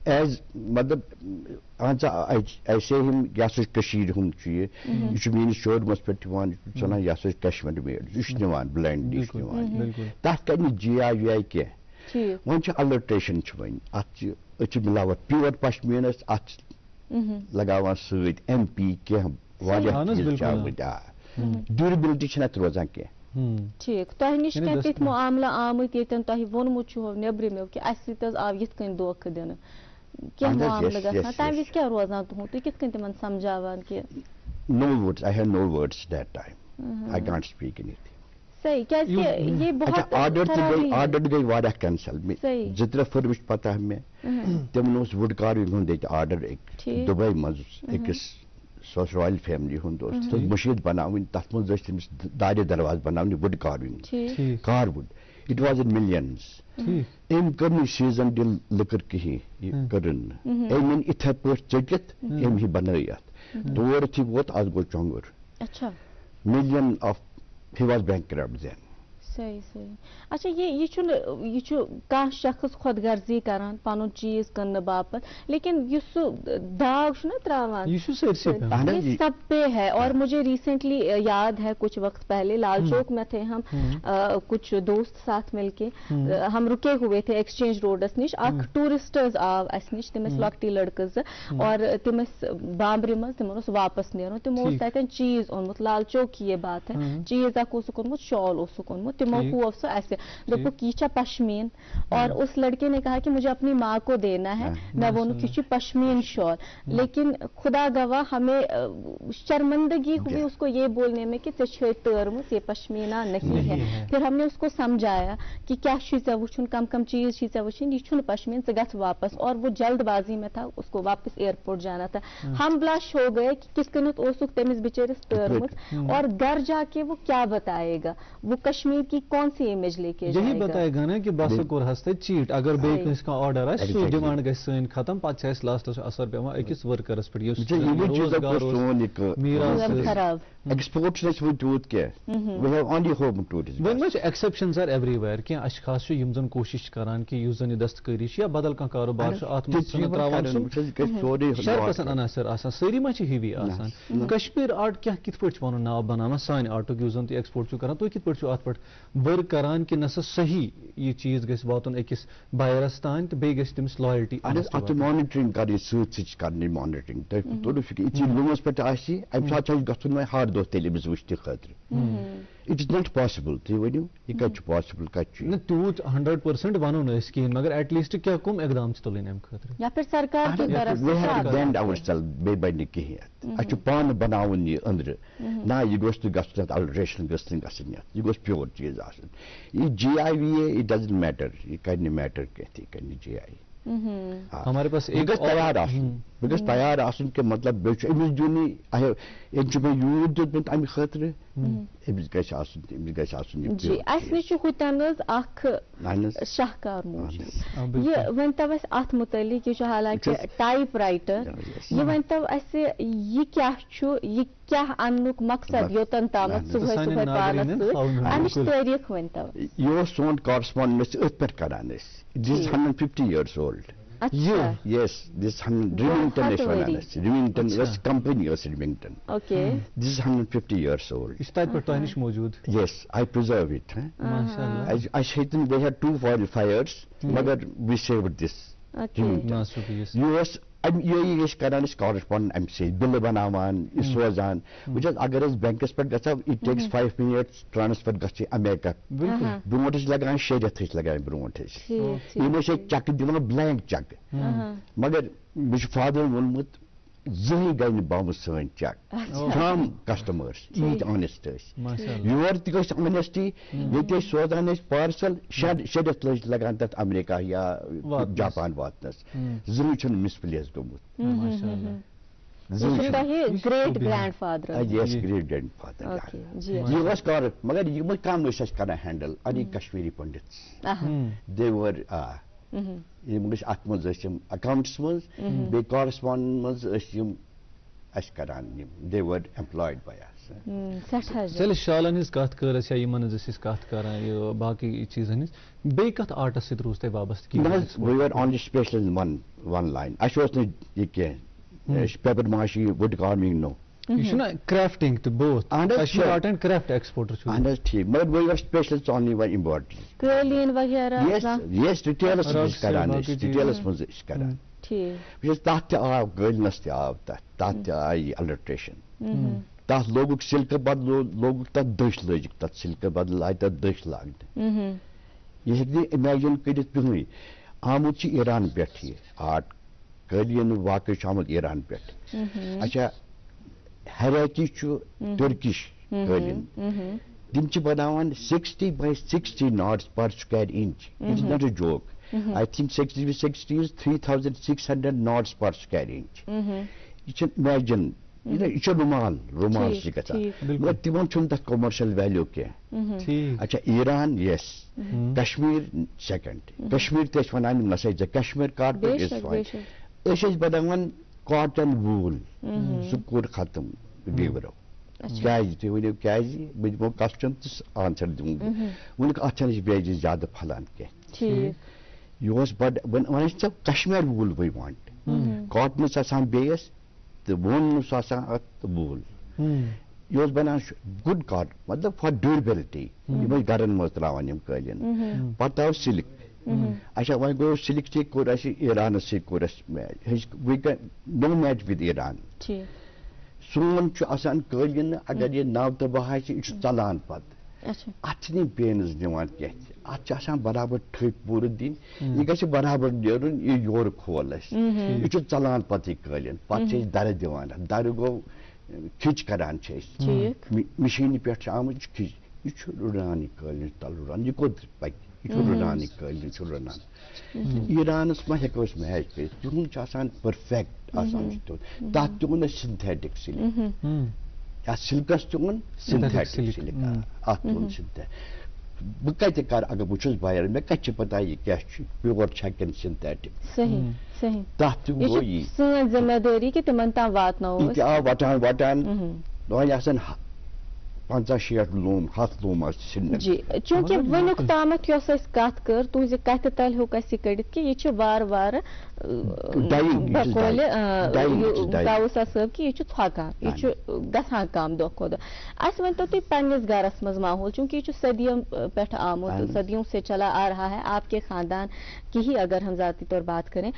ایز مطلب ایسے ہم یہِ ہسا چھُ کٔشیٖرِ ہُنٛد چھُ یہِ چھُ میٲنِس شوروٗمس پٮ۪ٹھ یِوان یہِ چھُ وَنان یہِ ہسا چھُ کشمیٖر میڈ یہِ چھُ نِوان بلینڈ یہِ چھُ نِوان تتھ کرِ نہٕ جی آی وی آی کینٛہہ وۄنۍ چھِ الٹریشن چھِ وۄنۍ اتھ چھِ أسۍ چھِ مِلاوٹ پیور پشمیٖنس اتھ چھِ لگاوان سۭتۍ ایم پی کینٛہہ واریاہ چیٖز چھِ آمٕتۍ ڈیوٗریبلٹی چھِنہٕ اتھ روزان کینٛہہ ٹھیٖک تۄہہِ نِش کینٛہہ تِتھۍ معاملہٕ آمٕتۍ ییٚتٮ۪ن تۄہہِ ووٚنمُت چھُو نیبرِمٮ۪و کہِ اَسہِ سۭتۍ حظ آو یِتھ کٔنۍ دھوکہٕ دِنہٕ کینٛہہ معاملہٕ گژھان تمہِ وِزِ کیٛاہ روزان تُہُنٛد تُہۍ کِتھ کٔنۍ تِمن سمجھاوان کہِ No words. I have no words that time. I can't speak anything. صحیح کیٛازِ کہِ یہِ بہت آرڈر گٔے واریاہ کینسل 2-3 فرم چھِ پتہ مےٚ تِمن اوس وُڈ کاروِنٛگ ہُنٛد ییٚتہِ آرڈر دُبے منٛز أکِس سو رائل فیملی ہند مشید بناون تر مز تمس دارِ درواز بناونی وڈ کاروِنگ کار wood it was in millions um کر سیزن ڈل لکر کہین کرن ام اتھے پہ ژٹِتھ ام ہی بنائت تور تھی ووت آز گو چونگر million of he was bankrupt then صحیح صحیح اچھا یہ کانٛہہ شخص خود غرضی کران پنن چیز کٕننہٕ باپت لیکن یُس سُہ داغ چھُ نا تراوان یہ سب پہ ہے اور مجھے ریسنٹلی یاد ہے کچھ وقت پہلے لال چوک میں تھے ہم کچھ دوست ساتھ مل کے ہم رکے ہوئے تھے ایکسچینج روڈس نش اکھ ٹورسٹرز آو اس نش تم لۄکٹی لڑکہٕ زٕ اور تم بامبرِ منٛز تمن اوس واپس نیرُن تمو اوس تتٮ۪ن چیز اوٚنمُت لال چوک کی یہ بات ہے چیز اکھ اوسُکھ اوٚنمُت شال اوسُکھ اوٚنمُت تمو ہوا سو ایسے دوپُکھ یہ چھا پشمین اور اس لڑکے نے کہا کہ مجھے اپنی ماں کو دینا ہے میں وونُکھ یہ چھُ پشمین شال لیکن خدا گواہ ہمیں شرمندگی ہوئی اس کو یہ بولنے میں کہ ژےٚ چھے تٲرمٕژ یہ پشمینہ نہیں ہے پھر ہم نے اس کو سمجھایا کہ کیا چھی ژےٚ وٕچھُن کم کم چیز چھی ژےٚ وٕچھِنۍ یہ چھُنہٕ پشمین ژٕ گژھ واپس اور وہ جلد بازی میں تھا اس کو واپس ایئرپورٹ جانا تھا ہم بلش ہو گئے کہ کس کنت اوسُکھ تٔمِس بچٲرِس تٲرمٕژ اور گھر جا کے وہ کیا بتائے گا وہ کشمیر کی کون سی امیج لے کے یہی بتائے گا نا کہ بس کور ہستے چیٹ اگر بیٚیہِ کٲنٛسہِ کانٛہہ آرڈر آسہِ سُہ ڈِمانڈ گژھِ سٲنۍ ختم پتہٕ چھِ اَسہِ لاسٹس اثر پیوان أکِس ؤرکرس پٮ۪ٹھ یُس ایکسپورٹس چھُ تیوٗت کینٛہہ we have only home tourism وۄنۍ ما چھِ ایکسیپشنز آر ایوری ویر کینٛہہ اشخاص چھِ یِم زن کوٗشش چھِ کران کہ یُس زن یہِ دستکٲری چھِ یا بدل کانٛہہ کاروبار چھُ اتھ منٛز چھِنہٕ تراوان شرکسن عناصر آسان سٲری ما چھِ ہِوی آسان کشمیر آرٹ کیٛاہ کِتھ پٲٹھۍ چھُ پنُن ناو بناوان سانہِ آرٹُک یُس زن تُہۍ ایکسپورٹ چھِو کران تُہۍ کِتھ پٲٹھۍ چھِو اتھ پٮ۪ٹھ ؤرک کران کہ نسا صحیح یہ چیز گژھِ واتُن أکِس بایرس تام تہٕ بیٚیہِ گژھِ تٔمِس لایلٹی اتھ مانِٹرنگ کرٕنۍ سۭتۍ سۭتۍ کرنٕچ مانِٹرنگ تۄہہِ توٚرُو فِکر یِتھُے لوٗنس پٮ۪ٹھ آسہِ امہِ ساتہٕ چھُ اَسہِ گژھُن وۄنۍ ہر دۄہ تیٚلہِ أمِس وٕچھنہِ خٲطرٕ اٹ از ناٹ پاسبل تُہۍ ؤنِو یہِ کتہِ چھُ پاسبل کتہِ چھُ نہٕ تیوٗت 100% ونو نہٕ أسۍ کِہیٖنۍ مگر ایٹ لیٖسٹ کیٛاہ کٕم اقدام چھِ تُلٕنۍ امہِ خٲطرٕ یا پھر سرکار کی طرف سے بیٚیہِ بنہِ نہٕ کِہیٖنۍ اَسہِ چھُ پانہٕ بناوُن یہِ أنٛدرٕ نہ یہِ گوٚژھ نہٕ گژھُن یتھ الٹریشن گٔژھ نہٕ گژھٕنۍ یتھ یہِ گوٚژھ پیور چیٖز آسُن یہِ جی آی وی اے اٹ ڈزنٹ میٹر یہِ کرِ نہٕ میٹر کینٛہہ تہِ کَرِ نہٕ جی آی ہمارے پاس بہٕ گژھِ تیار آسُن بہٕ گژھِ تیار آسُن کہِ مطلب بیٚیہِ چھُ أمِس دیُنٕے أمۍ چھُ مےٚ یوٗت دیُتمُت امہِ خٲطرٕ أمِس گژھِ آسُن أمِس گژھِ آسُن جی اَسہِ نِش چھُ ہُتٮ۪ن حظ اکھ شاہکار موٗجوٗد یہِ ؤنۍتو اَسہِ اتھ مُتعلِق یہِ چھُ حالانکہِ ٹایپ رایٹر یہِ ؤنۍتو اَسہِ یہِ کیٛاہ چھُ یہِ کیٛاہ اَننُک مقصد یوٚتن تامتھ صُبحٲے صُبحٲے پانس سۭتۍ امِچ تٲریٖخ ؤنۍتو یہِ اوس سون کارسپونڈنٹ أتھۍ پٮ۪ٹھ کران أسۍ دِس از 150 years old yes this Remington is ونان أسۍ Remington was company ٲس Remington this is 150 years old یہِ چھُ تتہِ پٮ۪ٹھ تۄہہِ نِش موٗجوٗد yes I preserve it اَسہِ ہیٚتِن they had 2 wildfires مگر we saved this یہِ اوس یہِ ٲسۍ کران أسۍ کارسپونڈنٹ امہِ سۭتۍ بِلہٕ بناوان یہِ سوزان وٕچھ حظ اگر أسۍ بینکس پٮ۪ٹھ گژھو اٹ ٹیکس 5 minutes ٹرانسفر گژھِ امیرکا برونٛٹھ ٲسۍ لگان 6 رٮ۪تھ ٲسۍ لگان برونٛٹھ ٲسۍ یِم ٲسۍ اَسہِ چکہٕ دِوان بلینک چکہٕ مگر مےٚ چھُ فادرن ووٚنمُت زٕہٕنۍ گٔے نہٕ بامبہٕ سٲنۍ چک فرام کسٹمٲرٕس ییٖتۍ آنیسٹ ٲسۍ یور تہِ گٔژھ آنیسٹی ییٚتہِ ٲسۍ سوزان أسۍ پارسل 6 رٮ۪تھ لٔگۍ لگان تتھ امریکا یا جاپان واتنس زٕہٕنۍ چھُنہٕ مسپلیس گوٚمُت گریٹ گرینڈ فادر یہِ اوس کار مگر یِم کم ٲسۍ اَسہِ کران ہینڈل اَنی کشمیٖری پنڈتس دے ور یِم ٲسۍ اتھ منٛز ٲسۍ یِم اکاونٹس منٛز بیٚیہِ کارسپونڈنٹ منٛز ٲسۍ یِم اَسہِ کران یِم دے ور ایمپلایڈ باے اس چلو شالن ہٕنٛز کتھ کٔر اَسہِ یا یِمن ہٕنٛز ٲسۍ أسۍ کتھ کران یہِ باقٕے چیٖزن ہٕنٛز بیٚیہِ کتھ آرٹس سۭتۍ روٗز تۄہہِ وابستہٕ we were only special in one line اَسہِ اوس نہٕ یہِ کینٛہہ پیپر ماشی وُڈ کاروِنگ نو یہِ چھُنہ کرافٹنگ تہِ both art and craft exporter چھُ اہن حظ ٹھیٖک مگر we were special only one embroidery قٲلیٖن وغیرہ یس ڈِٹیلس منٛز ٲسۍ کران أسۍ ڈِٹیلس منٛز ٲسۍ کران وٕچھ تتھ تہِ آو قٲلیٖنس تہِ آو تتھ تہِ آیہِ یہِ الٹریشن تتھ لوگُکھ سِلکہٕ بدلہٕ لوگُکھ تتھ دٔچھ لٲجِکھ تتھ سِلکہٕ بدلہٕ آیہِ تتھ دٔچھ لاگنہٕ یہِ ہیٚکہِ نہٕ اِمیجِن کٔرِتھ کٕہٕنۍ آمُت چھُ ایران پٮ۪ٹھ یہِ آرٹ قٲلیٖن واقعہٕ چھُ آمُت ایران پٮ۪ٹھ اچھا ہیراکی چھُ ٹرکش قٲلیٖن تِم چھِ بناوان 60 by 60 knots per square inch it is not a joke I think 60 by 60 is 3600 knots per square inch یہِ چھُنہٕ اِمیجِن یہ رومانس گژھان تمن چھُنہٕ تتھ کمرشل ویلیو کینٛہہ اچھا ایران یس کشمیر سیکنڈ کشمیر تہِ ٲسۍ ونان یِم نسا ژےٚ کشمیر کارپیٹ أسۍ ٲسۍ بناوان کاٹن ووٗل سُہ کوٚر ختم بیٖورو کیازِ تُہۍ ؤنِو کیازِ بہٕ دِمو کوسچن تہٕ آنسر دِمو وُنیُک اتھ چھنہٕ أسۍ بیٚیہِ زیادٕ پھلان کینٛہہ یہِ اوس بڑٕ وۄنۍ ٲسۍ ژےٚ کشمیر ووٗل وی وانٹ کاٹن اوس آسان بیٚیس تہٕ وون اوس آسان اتھ ووٗل یہ بنان گڈ کاٹن مطلب فار ڈیوریبلٹی یِم ٲسۍ گرن منٛز تراوان یِم قٲلیٖن پتہٕ آو سلک اچھا وۄنۍ گوٚو سلک سۭتۍ کوٚر اَسہِ ایرانس سۭتۍ کوٚر اَسہِ نو میچ ود ایران سون چھُ آسان قٲلیٖن اگر یہِ 9 تہٕ 12 آسہِ یہِ چھُ ژلان پتہٕ اتھ چھِنہٕ یِم پینز نِوان کینٛہہ تہِ اتھ چھِ آسان برابر ٹھٔپۍ پوٗرٕ دِنۍ یہِ گژھِ برابر نیرُن یہِ یورٕ کھول اَسہِ یہِ چھُ ژلان پتہٕ یہِ قٲلیٖن پتہٕ چھِ أسۍ درٕ دِوان درٕ گوٚو کھِچ کران چھِ أسۍ مِشیٖنہِ پٮ۪ٹھ چھِ آمٕژ کھِچ یہِ چھُ رُڑان یہِ قٲلیٖن تل رُڑان یہِ کوٚت پکہِ یہِ چھُ رُڑان یہِ قٲلیٖن چھُ رُڑان ایرانس ما ہٮ۪کو أسۍ میچ کٔرِتھ تِہُنٛد چھُ آسان پٔرفیکٹ آسان تتھ تہِ اوٚن اَسہِ سِنتھیٹِک سِلک یتھ سِلکس تہِ اوٚن سِنتھیٹِک سِلک اتھ اوٚن سِنتھیٹِک بہٕ کتہِ کرٕ اگر بہٕ چھُس بایر مےٚ کتہِ چھِ پتہ یہِ کیاہ چھُ پیور چھا کِنہٕ سِنتھیٹِک تتھ تہِ گوٚو یی سٲنۍ ذمہ دٲری کہِ تِمن تام واتناوو یہِ تہِ آو وٹان وۄنۍ آسان 50-60 لوٗم 100 لوٗم آسہِ جی چوٗنٛکہِ وٕنیُک تامتھ یۄس أسۍ کتھ کٔر تُہنزِ کتھِ تل ہیوٚک اسہِ یہِ کٔڑِتھ کہِ یہِ چھُ وارٕ وارٕ داووسا صٲب کہِ یہِ چھُ تھۄکان یہِ چھُ گژھان کم دۄہ کھۄتہٕ دۄہ اسہِ ؤنۍتو تُہۍ پننِس گرس منٛز ماحول چوٗنٛکہِ یہِ چھُ صدیوں پٮ۪ٹھ آمُت صدیوں سے چلا آ رہا ہے آپ کے خاندان کی ہی اگر ہم ذاتی طور بات کریں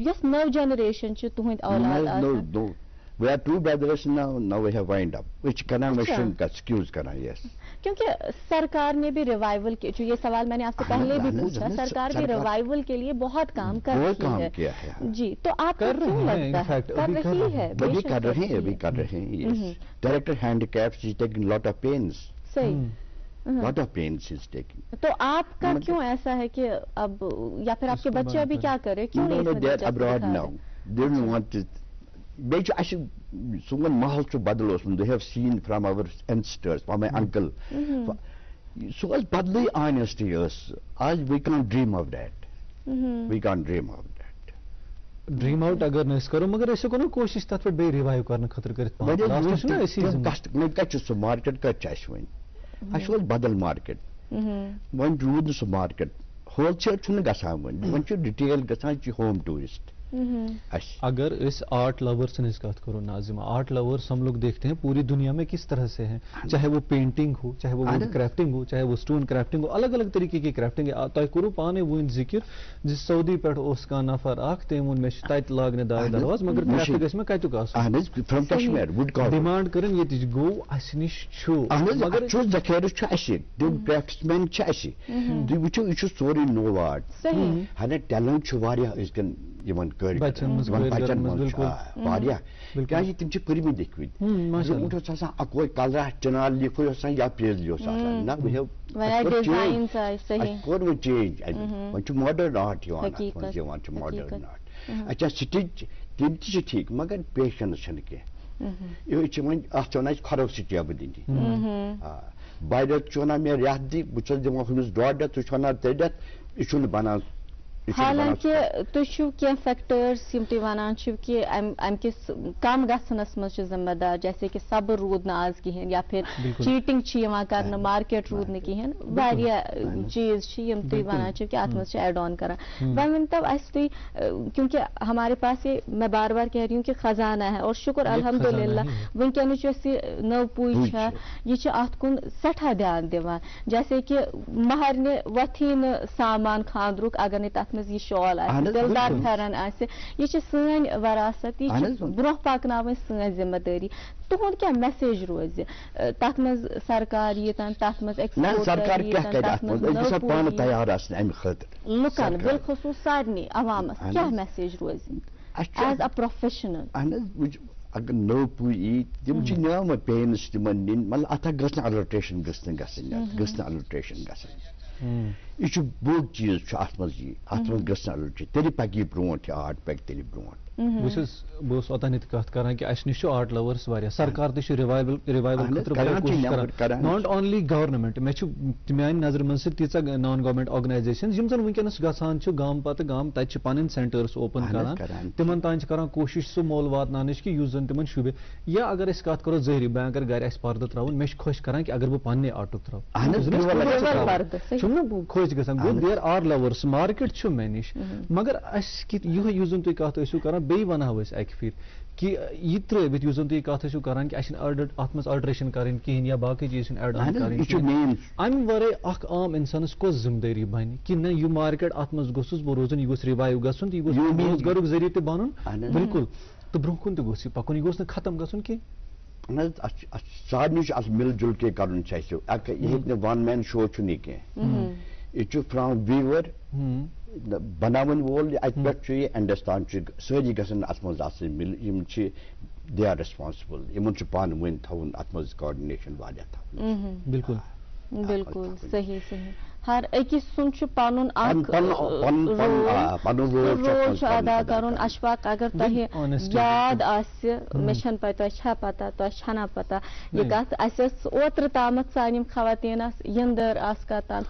یۄس نٔو جنریشن چھِ تُہنٛدۍ اولاد آسان We are two brothers now we have wind up. Which کران مشین کا excuse کران yes. کیونکہ سرکار نے بھی ریوائول کے جو یہ سوال میں نے آپ سے پہلے بھی پوچھا سرکار بھی ریوائول کے لیے بہت کام کر رہی ہے جی تو آپ کو کیوں لگتا ہے کر رہی ہے ابھی کر رہے ہیں yes. Director handicaps is taking lot of pains. صحیح lot of pains is taking. تو آپ کا کیوں ایسا ہے کہ اب یا پھر آپ کے بچے ابھی کیا کرے کیوں نہیں they are abroad now. They don't want to بیٚیہِ چھُ اَسہِ سون ماحول چھُ بدل اوسمُت they have seen from our ancestors from my uncle سُہ ٲس بدلٕے honesty ٲس آز we can't dream of that we can't dream of that dream out اگر نہٕ أسۍ کرو مگر أسۍ ہٮ۪کو نہٕ کوٗشِش تتھ پٮ۪ٹھ بیٚیہِ رِوایو کرنہٕ خٲطرٕ کٔرِتھ وۄنۍ کتہِ چھُ سُہ مارکیٹ کتہِ چھُ اَسہِ وۄنۍ اَسہِ اوس بدل مارکیٹ وۄنۍ روٗد نہٕ سُہ مارکیٹ ہول سیل چھُنہٕ گژھان وۄنۍ چھُ ڈِٹیل گژھان یہِ چھُ ہوم ٹوٗرِسٹ اگر اس آرٹ لورس نے بات کرو ناظمہ آرٹ لورس ہم لوگ دیکھتے ہیں پوری دنیا میں کس طرح سے ہیں چاہے وہ پینٹنگ ہو چاہے وہ ووڈ کرافٹنگ ہو چاہے وہ اسٹون کرافٹنگ ہو الگ الگ طریقے کی کرافٹنگ ہے تہ کرو پانے وہ ذکر جس سعودی پہ اس کا نفر اخ تم وون مے تت لاگنے دائیں دروازٕ مگر کرافٹ گژھِ مےٚ کتیُک آسُن ڈیمانڈ کرن یہ گو اس نش مگر ذخیرٕ چھُ اَسہِ تِم کرافٹسمین چھِ اَسہِ تُہۍ وٕچھِو یہِ چھُ سورُے نوٚو آرٹ ہنا ٹیلنٹ چھُ واریاہ أزکٮ۪ن یِمن بچن منٛز واریاہ کیازِ تِم چھِ پٔرمٕتۍ لیکھمٕتۍ برونٛٹھ اوس آسان اکوے کلرا چِنار لیٖفٕے اوس آسان یا پیزلی اوس آسان نہ کوٚر وۄنۍ چینج وۄنۍ چھُ ماڈٲرن آرٹ یِوان چھُ ماڈٲرن آرٹ اچھا سٹچ تِم تہِ چھِ ٹھیٖک مگر پیشنس چھنہٕ کینٛہہ یہِ چھِ وۄنۍ اتھ چھِ ونان أسۍ خراب سٹیبہٕ دِنہِ بَڑِ رٮ۪تھ چھُ ونان مےٚ رٮ۪تھ دِ بہٕ چھُس دِوان ہُمِس 1.5 رٮ۪تھ ژٕ چھُ ونان 3 رٮ۪تھ یہِ چھُنہٕ بنان حالانکہ تُہۍ چھِو کینٛہہ فیکٹٲرس یِم تُہۍ وَنان چھِو کہِ امہِ کِس کم گژھنس منٛز چھِ ذمہ دار جیسے کہ صبر روٗد نہٕ آز کِہیٖنۍ یا پھر چیٖٹنگ چھِ یِوان کرنہٕ مارکیٹ روٗد نہٕ کِہیٖنۍ واریاہ چیٖز چھِ یِم تُہۍ وَنان چھِو کہِ اتھ منٛز چھِ ایڈ آن کران وۄنۍ ؤنۍتو اَسہِ تُہۍ کیونکہ ہمارے پاس یہ میں بار بار کہہ رہی ہوں کہ خزانہ ہے اور شکر الحمد للہ ونکیٚنٕچ یۄس یہِ نٔو پُے چھےٚ یہِ چھِ اتھ کُن سٮ۪ٹھاہ دھیان دِوان جیسے کہ مہرنہِ وۄتھی نہٕ سامان خاندرُک اگر نہٕ تتھ منٛز یہِ شال آسہِ دِلدار پھیرن آسہِ یہِ چھِ سٲنۍ وراثت یہِ چھِ برونٛہہ پکناوٕنۍ سٲنۍ ذمہ دٲری تُہُنٛد کیٛاہ میسیج روزِ تتھ منٛز سرکار ییٖتن تتھ منٛز لُکن بالخصوٗص سارنٕے عوامس کیٛاہ میسیج روزِ ایز اَ پروفیشنل اگر نٔو پُے یی تِم چھِ نِوان پینس تِمن نِنۍ مطلب اتھ گٔژھ نہٕ الٹریشن گژھٕنۍ یہ بوٚڑ چیٖز چھُ اتھ منٛز یہِ اتھ منٛز گٔژھ نہٕ الٹریشن تیٚلہِ پکہِ یہِ برونٛٹھ یہِ آرٹ پکہِ تیٚلہِ برونٛٹھ بہت اوتان کت کر کہ اس نش آرٹ لورس واریاہ سرکار تہ ریوائول خاطر ناٹ اونلی گورنمنٹ میانہ نظر من تیژا نان گورنمنٹ آرگنائزیشن یم زن ونکس گژھان گام پتہ گام تتہ پن سینٹرس اوپن کران تمن تان کران کوشش سہ مول واتنانچ کہ یس زن تمن شوبہ یا اگر اس کت کرو ظاہری بہ اگر گھر اس پردہ تراون مے خوش کران کہ اگر بہ پننے آرٹک تراو خوش گژھان گو دیر آر لورس مارکیٹ چھ مے نش مگر یہ زن تھی کت ٲسِو کران بیٚیہِ ونہو أسۍ اکہِ پھِرِ کہ یہ ترٲوِتھ یُس زن تُہۍ کتھ ٲسِو کران کہ اَسہِ چھِنہٕ اتھ منٛز آلٹریشن کرٕنۍ کِہیٖنۍ یا باقٕے چیٖز چھِنہٕ ایڈ آن کرٕنۍ امہِ ورٲے اکھ عام انسانس کۄس ذمہٕ دٲری بنہِ کہ نہ یہِ مارکیٹ اتھ منٛز گوٚژھُس بہٕ روزُن یہِ گوٚژھ رِوایو گژھُن تہٕ یہِ گوٚژھ روزگارُک ذٔریعہٕ تہِ بنُن بالکل تہٕ برونٛہہ کُن تہِ گوٚژھ یہِ پکُن یہِ گوٚژھ نہٕ ختم گژھُن کینٛہہ سارنٕے چھُ اتھ مِل جُل کے کرُن چھُ اَسہِ یہِ ہیٚکہِ نہٕ ون مین شو چھُنہٕ یہِ کینٛہہ یہِ چھُ فرام ویور بناون وول اتہ پٮ۪ٹھ یہ انڈرسٹینڈ ساری گژھن ات مز آسٕنۍ مِل یم دے آر ریسپانسبل یمن پان ؤنۍ تھاوُن ات مز کوآرڈِنیشن واریاہ تھاوُن بالکل بالکل صحیح صحیح ہر أکِس سُنٛد چھُ پنُن اکھ رول ادا کرُن اشفاق اگر تۄہہِ یاد آسہِ مےٚ چھنہٕ پاے تۄہہِ چھا پتہ تۄہہِ چھنا پتہ یہِ کتھ اسہِ ٲس اوترٕ تامتھ سانہِ یِم خواتین آسہٕ یٔندٕر آسہٕ کتان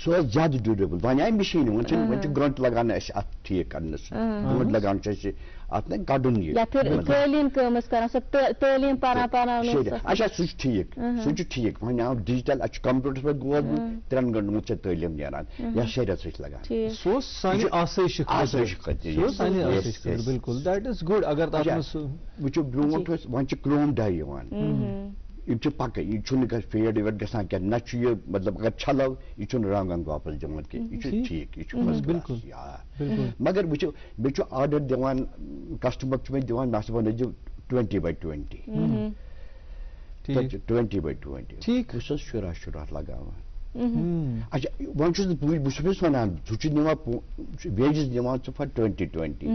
سُہ اوس زیادٕ ڈیوٗریبل وۄنۍ آیہِ مِشیٖن وۄنۍ چھِ گرٛنٛٹ لگان اَسہِ اتھ ٹھیٖک کرنس گرٛنٛٹ لگان چھِ اَسہِ اتھ نا کڑُن یہِ قٲلیٖن کٲم ٲس کران سۄ تعلیٖم پرناونٲو اچھا سُہ چھُ ٹھیٖک سُہ چھُ ٹھیٖک وۄنۍ آو ڈِجٹل اَسہِ چھُ کمپیوٗٹرس پٮ۪ٹھ گوس بہٕ 3 گنٛٹن منٛز ژےٚ تعلیٖم نیران یا 6 رٮ۪تھ سُہ چھِ لگان سُہ اوس سانہِ آسٲیشہِ خٲطرٕ بالکل دیٹ از گُڈ اگر تتھ منٛز وٕچھو برونٛٹھ اوس وۄنۍ چھِ کرٛوم ڈاے یِوان یِم چھِ پکے یہِ چھُنہٕ فیڈ ویڈ گژھان کینٛہہ نہ چھُ یہِ مطلب اگر چھلو یہِ چھُنہٕ رنٛگ واپس دِوان کینٛہہ یہِ چھُ ٹھیٖک یہِ چھُ بالکل مگر وٕچھو بیٚیہِ چھُ آرڈر دِوان کسٹمر چھُ مےٚ دِوان مےٚ ہسا بنٲیزِ 20x20 ٹھیٖک بہٕ چھُس 16 لگاوان اچھا وۄنۍ چھُس بہٕ چھُس ونان ژٕ چھُ نِوان ویجز نِوان ژٕ فار 2020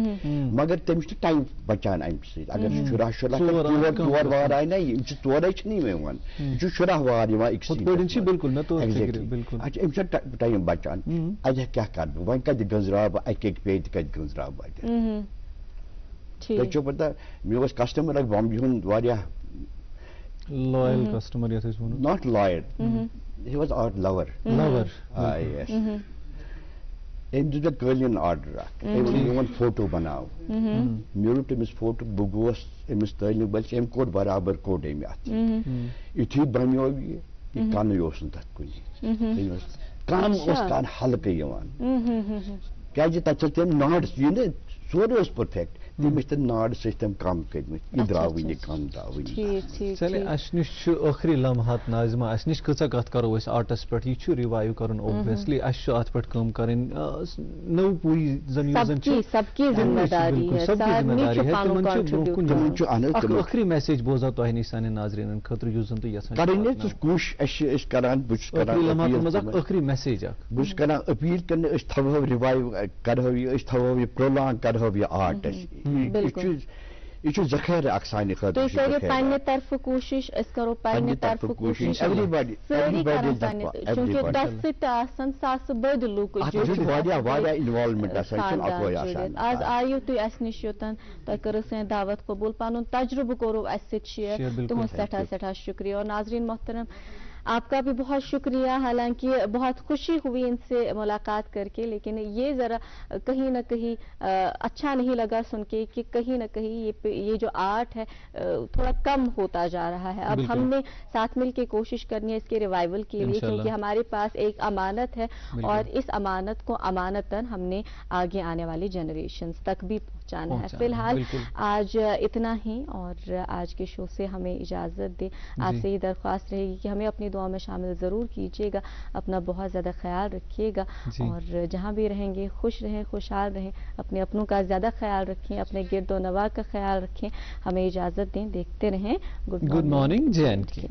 مگر تٔمِس چھُ ٹایم بچان امہِ سۭتۍ اگر 16 ژور وار آیہِ نا یِم چھِ ژورے چھِنہٕ یِم یِوان یہِ چھُ 16 وار یِوان اچھا أمِس چھُ ٹایم بچان اَدٕ کیٛاہ کرٕ بہٕ وۄنۍ کتہِ گنٛزراو بہٕ اکہِ پیٹہِ کتہِ گنٛزراو بہٕ اَتہِ تۄہہِ چھو پتہ مےٚ اوس کسٹمر اکھ بمبیہِ ہُنٛد واریاہ لویل کسٹمر یتھ أسۍ ونو not loyal he was art lover yes أمۍ دیُت مےٚ قٲلیٖن آرڈر اکھ أمۍ ووٚن فوٹو بناو مےٚ روٚٹ أمِس فوٹو بہٕ گوس أمِس تعلیٖم بچ أمۍ کوٚر برابر کوٚر أمۍ اتھ یُتھُے بنیو یہِ کنُے اوس نہٕ تتھ کُنہِ کم اوس کان ہلکہٕ یِوان کیازِ تتھ چھِ تِم ناڈ یہِ نہٕ سورُے اوس پٔرفیکٹ تٔمۍ ٲسۍ تِم ناڈ سۭتۍ تِم کم کٔرمٕتۍ یہِ درٛاوٕے نہٕ کم درٛاوٕے چلے اَسہِ نِش چھُ ٲخری لمحات ناظمہ اَسہِ نِش کۭژاہ کتھ کرو أسۍ آرٹس پٮ۪ٹھ یہِ چھُ رِوایو کرُن اوبویسلی اَسہِ چھُ اتھ پٮ۪ٹھ کٲم کرٕنۍ نٔو پوٗری زن یُس زن چھِ اکھ ٲخری میسیج بوزا تۄہہِ نِش سانٮ۪ن ناظریٖنن خٲطرٕ یُس زن تُہۍ یژھان کرٕنۍ کوٗشش أسۍ چھِ کران بہٕ چھُس کران ٲخری میسیج اکھ بہٕ چھُس کران أپیٖل کرنہٕ أسۍ تھاوہو رِوایو کرہو یہِ أسۍ تھاوہو یہِ پرولانگ کرہو یہِ آرٹ یہ چھُ ذخیرٕ اکھ سانہِ خٲطرٕ تُہۍ کٔرِو پننہِ طرفہٕ کوٗشش أسۍ کرو پننہِ طرفہٕ کوٗشش سٲری کران پننہِ چوٗنکہِ تۄہہِ سۭتۍ تہِ آسان ساسہٕ بٔدۍ لُکھ واریاہ انوالومنٹ آسان آز آیِو تُہۍ اسہِ نِش یوٚتن تۄہہِ کٔرٕو سٲنۍ دعوت قبوٗل پنُن تجربہٕ کوٚروٕ اسہِ سۭتۍ شیر تُہُنٛد سٮ۪ٹھاہ سٮ۪ٹھاہ شُکریہ اور ناظریٖن محترم آپ کا بھی بہت شکریہ حالانکہ بہت خوشی ہوئی ان سے ملاقات کر کے لیکن یہ ذرا کہیں نہ کہیں اچھا نہیں لگا سن کے کہ کہیں نہ کہیں یہ جو آرٹ ہے تھوڑا کم ہوتا جا رہا ہے اب ہم نے ساتھ مل کے کوشش کرنی ہے اس کے ریوائول کے لیے کیونکہ ہمارے پاس ایک امانت ہے اور اس امانت کو امانتاً ہم نے آگے آنے والی جنریشنز تک بھی پہنچانا ہے فی الحال آج اتنا ہی اور آج کے شو سے ہمیں اجازت دیں آپ سے یہ درخواست رہے گی کہ ہمیں اپنی دعا میں شامل ضرور کیجیے گا اپنا بہت زیادہ خیال رکھیے گا اور جہاں بھی رہیں گے خوش رہیں خوشحال رہیں اپنے اپنوں کا زیادہ خیال رکھیں اپنے گرد و نواح کا خیال رکھیں ہمیں اجازت دیں دیکھتے رہیں گڈ مارننگ جے اینڈ کے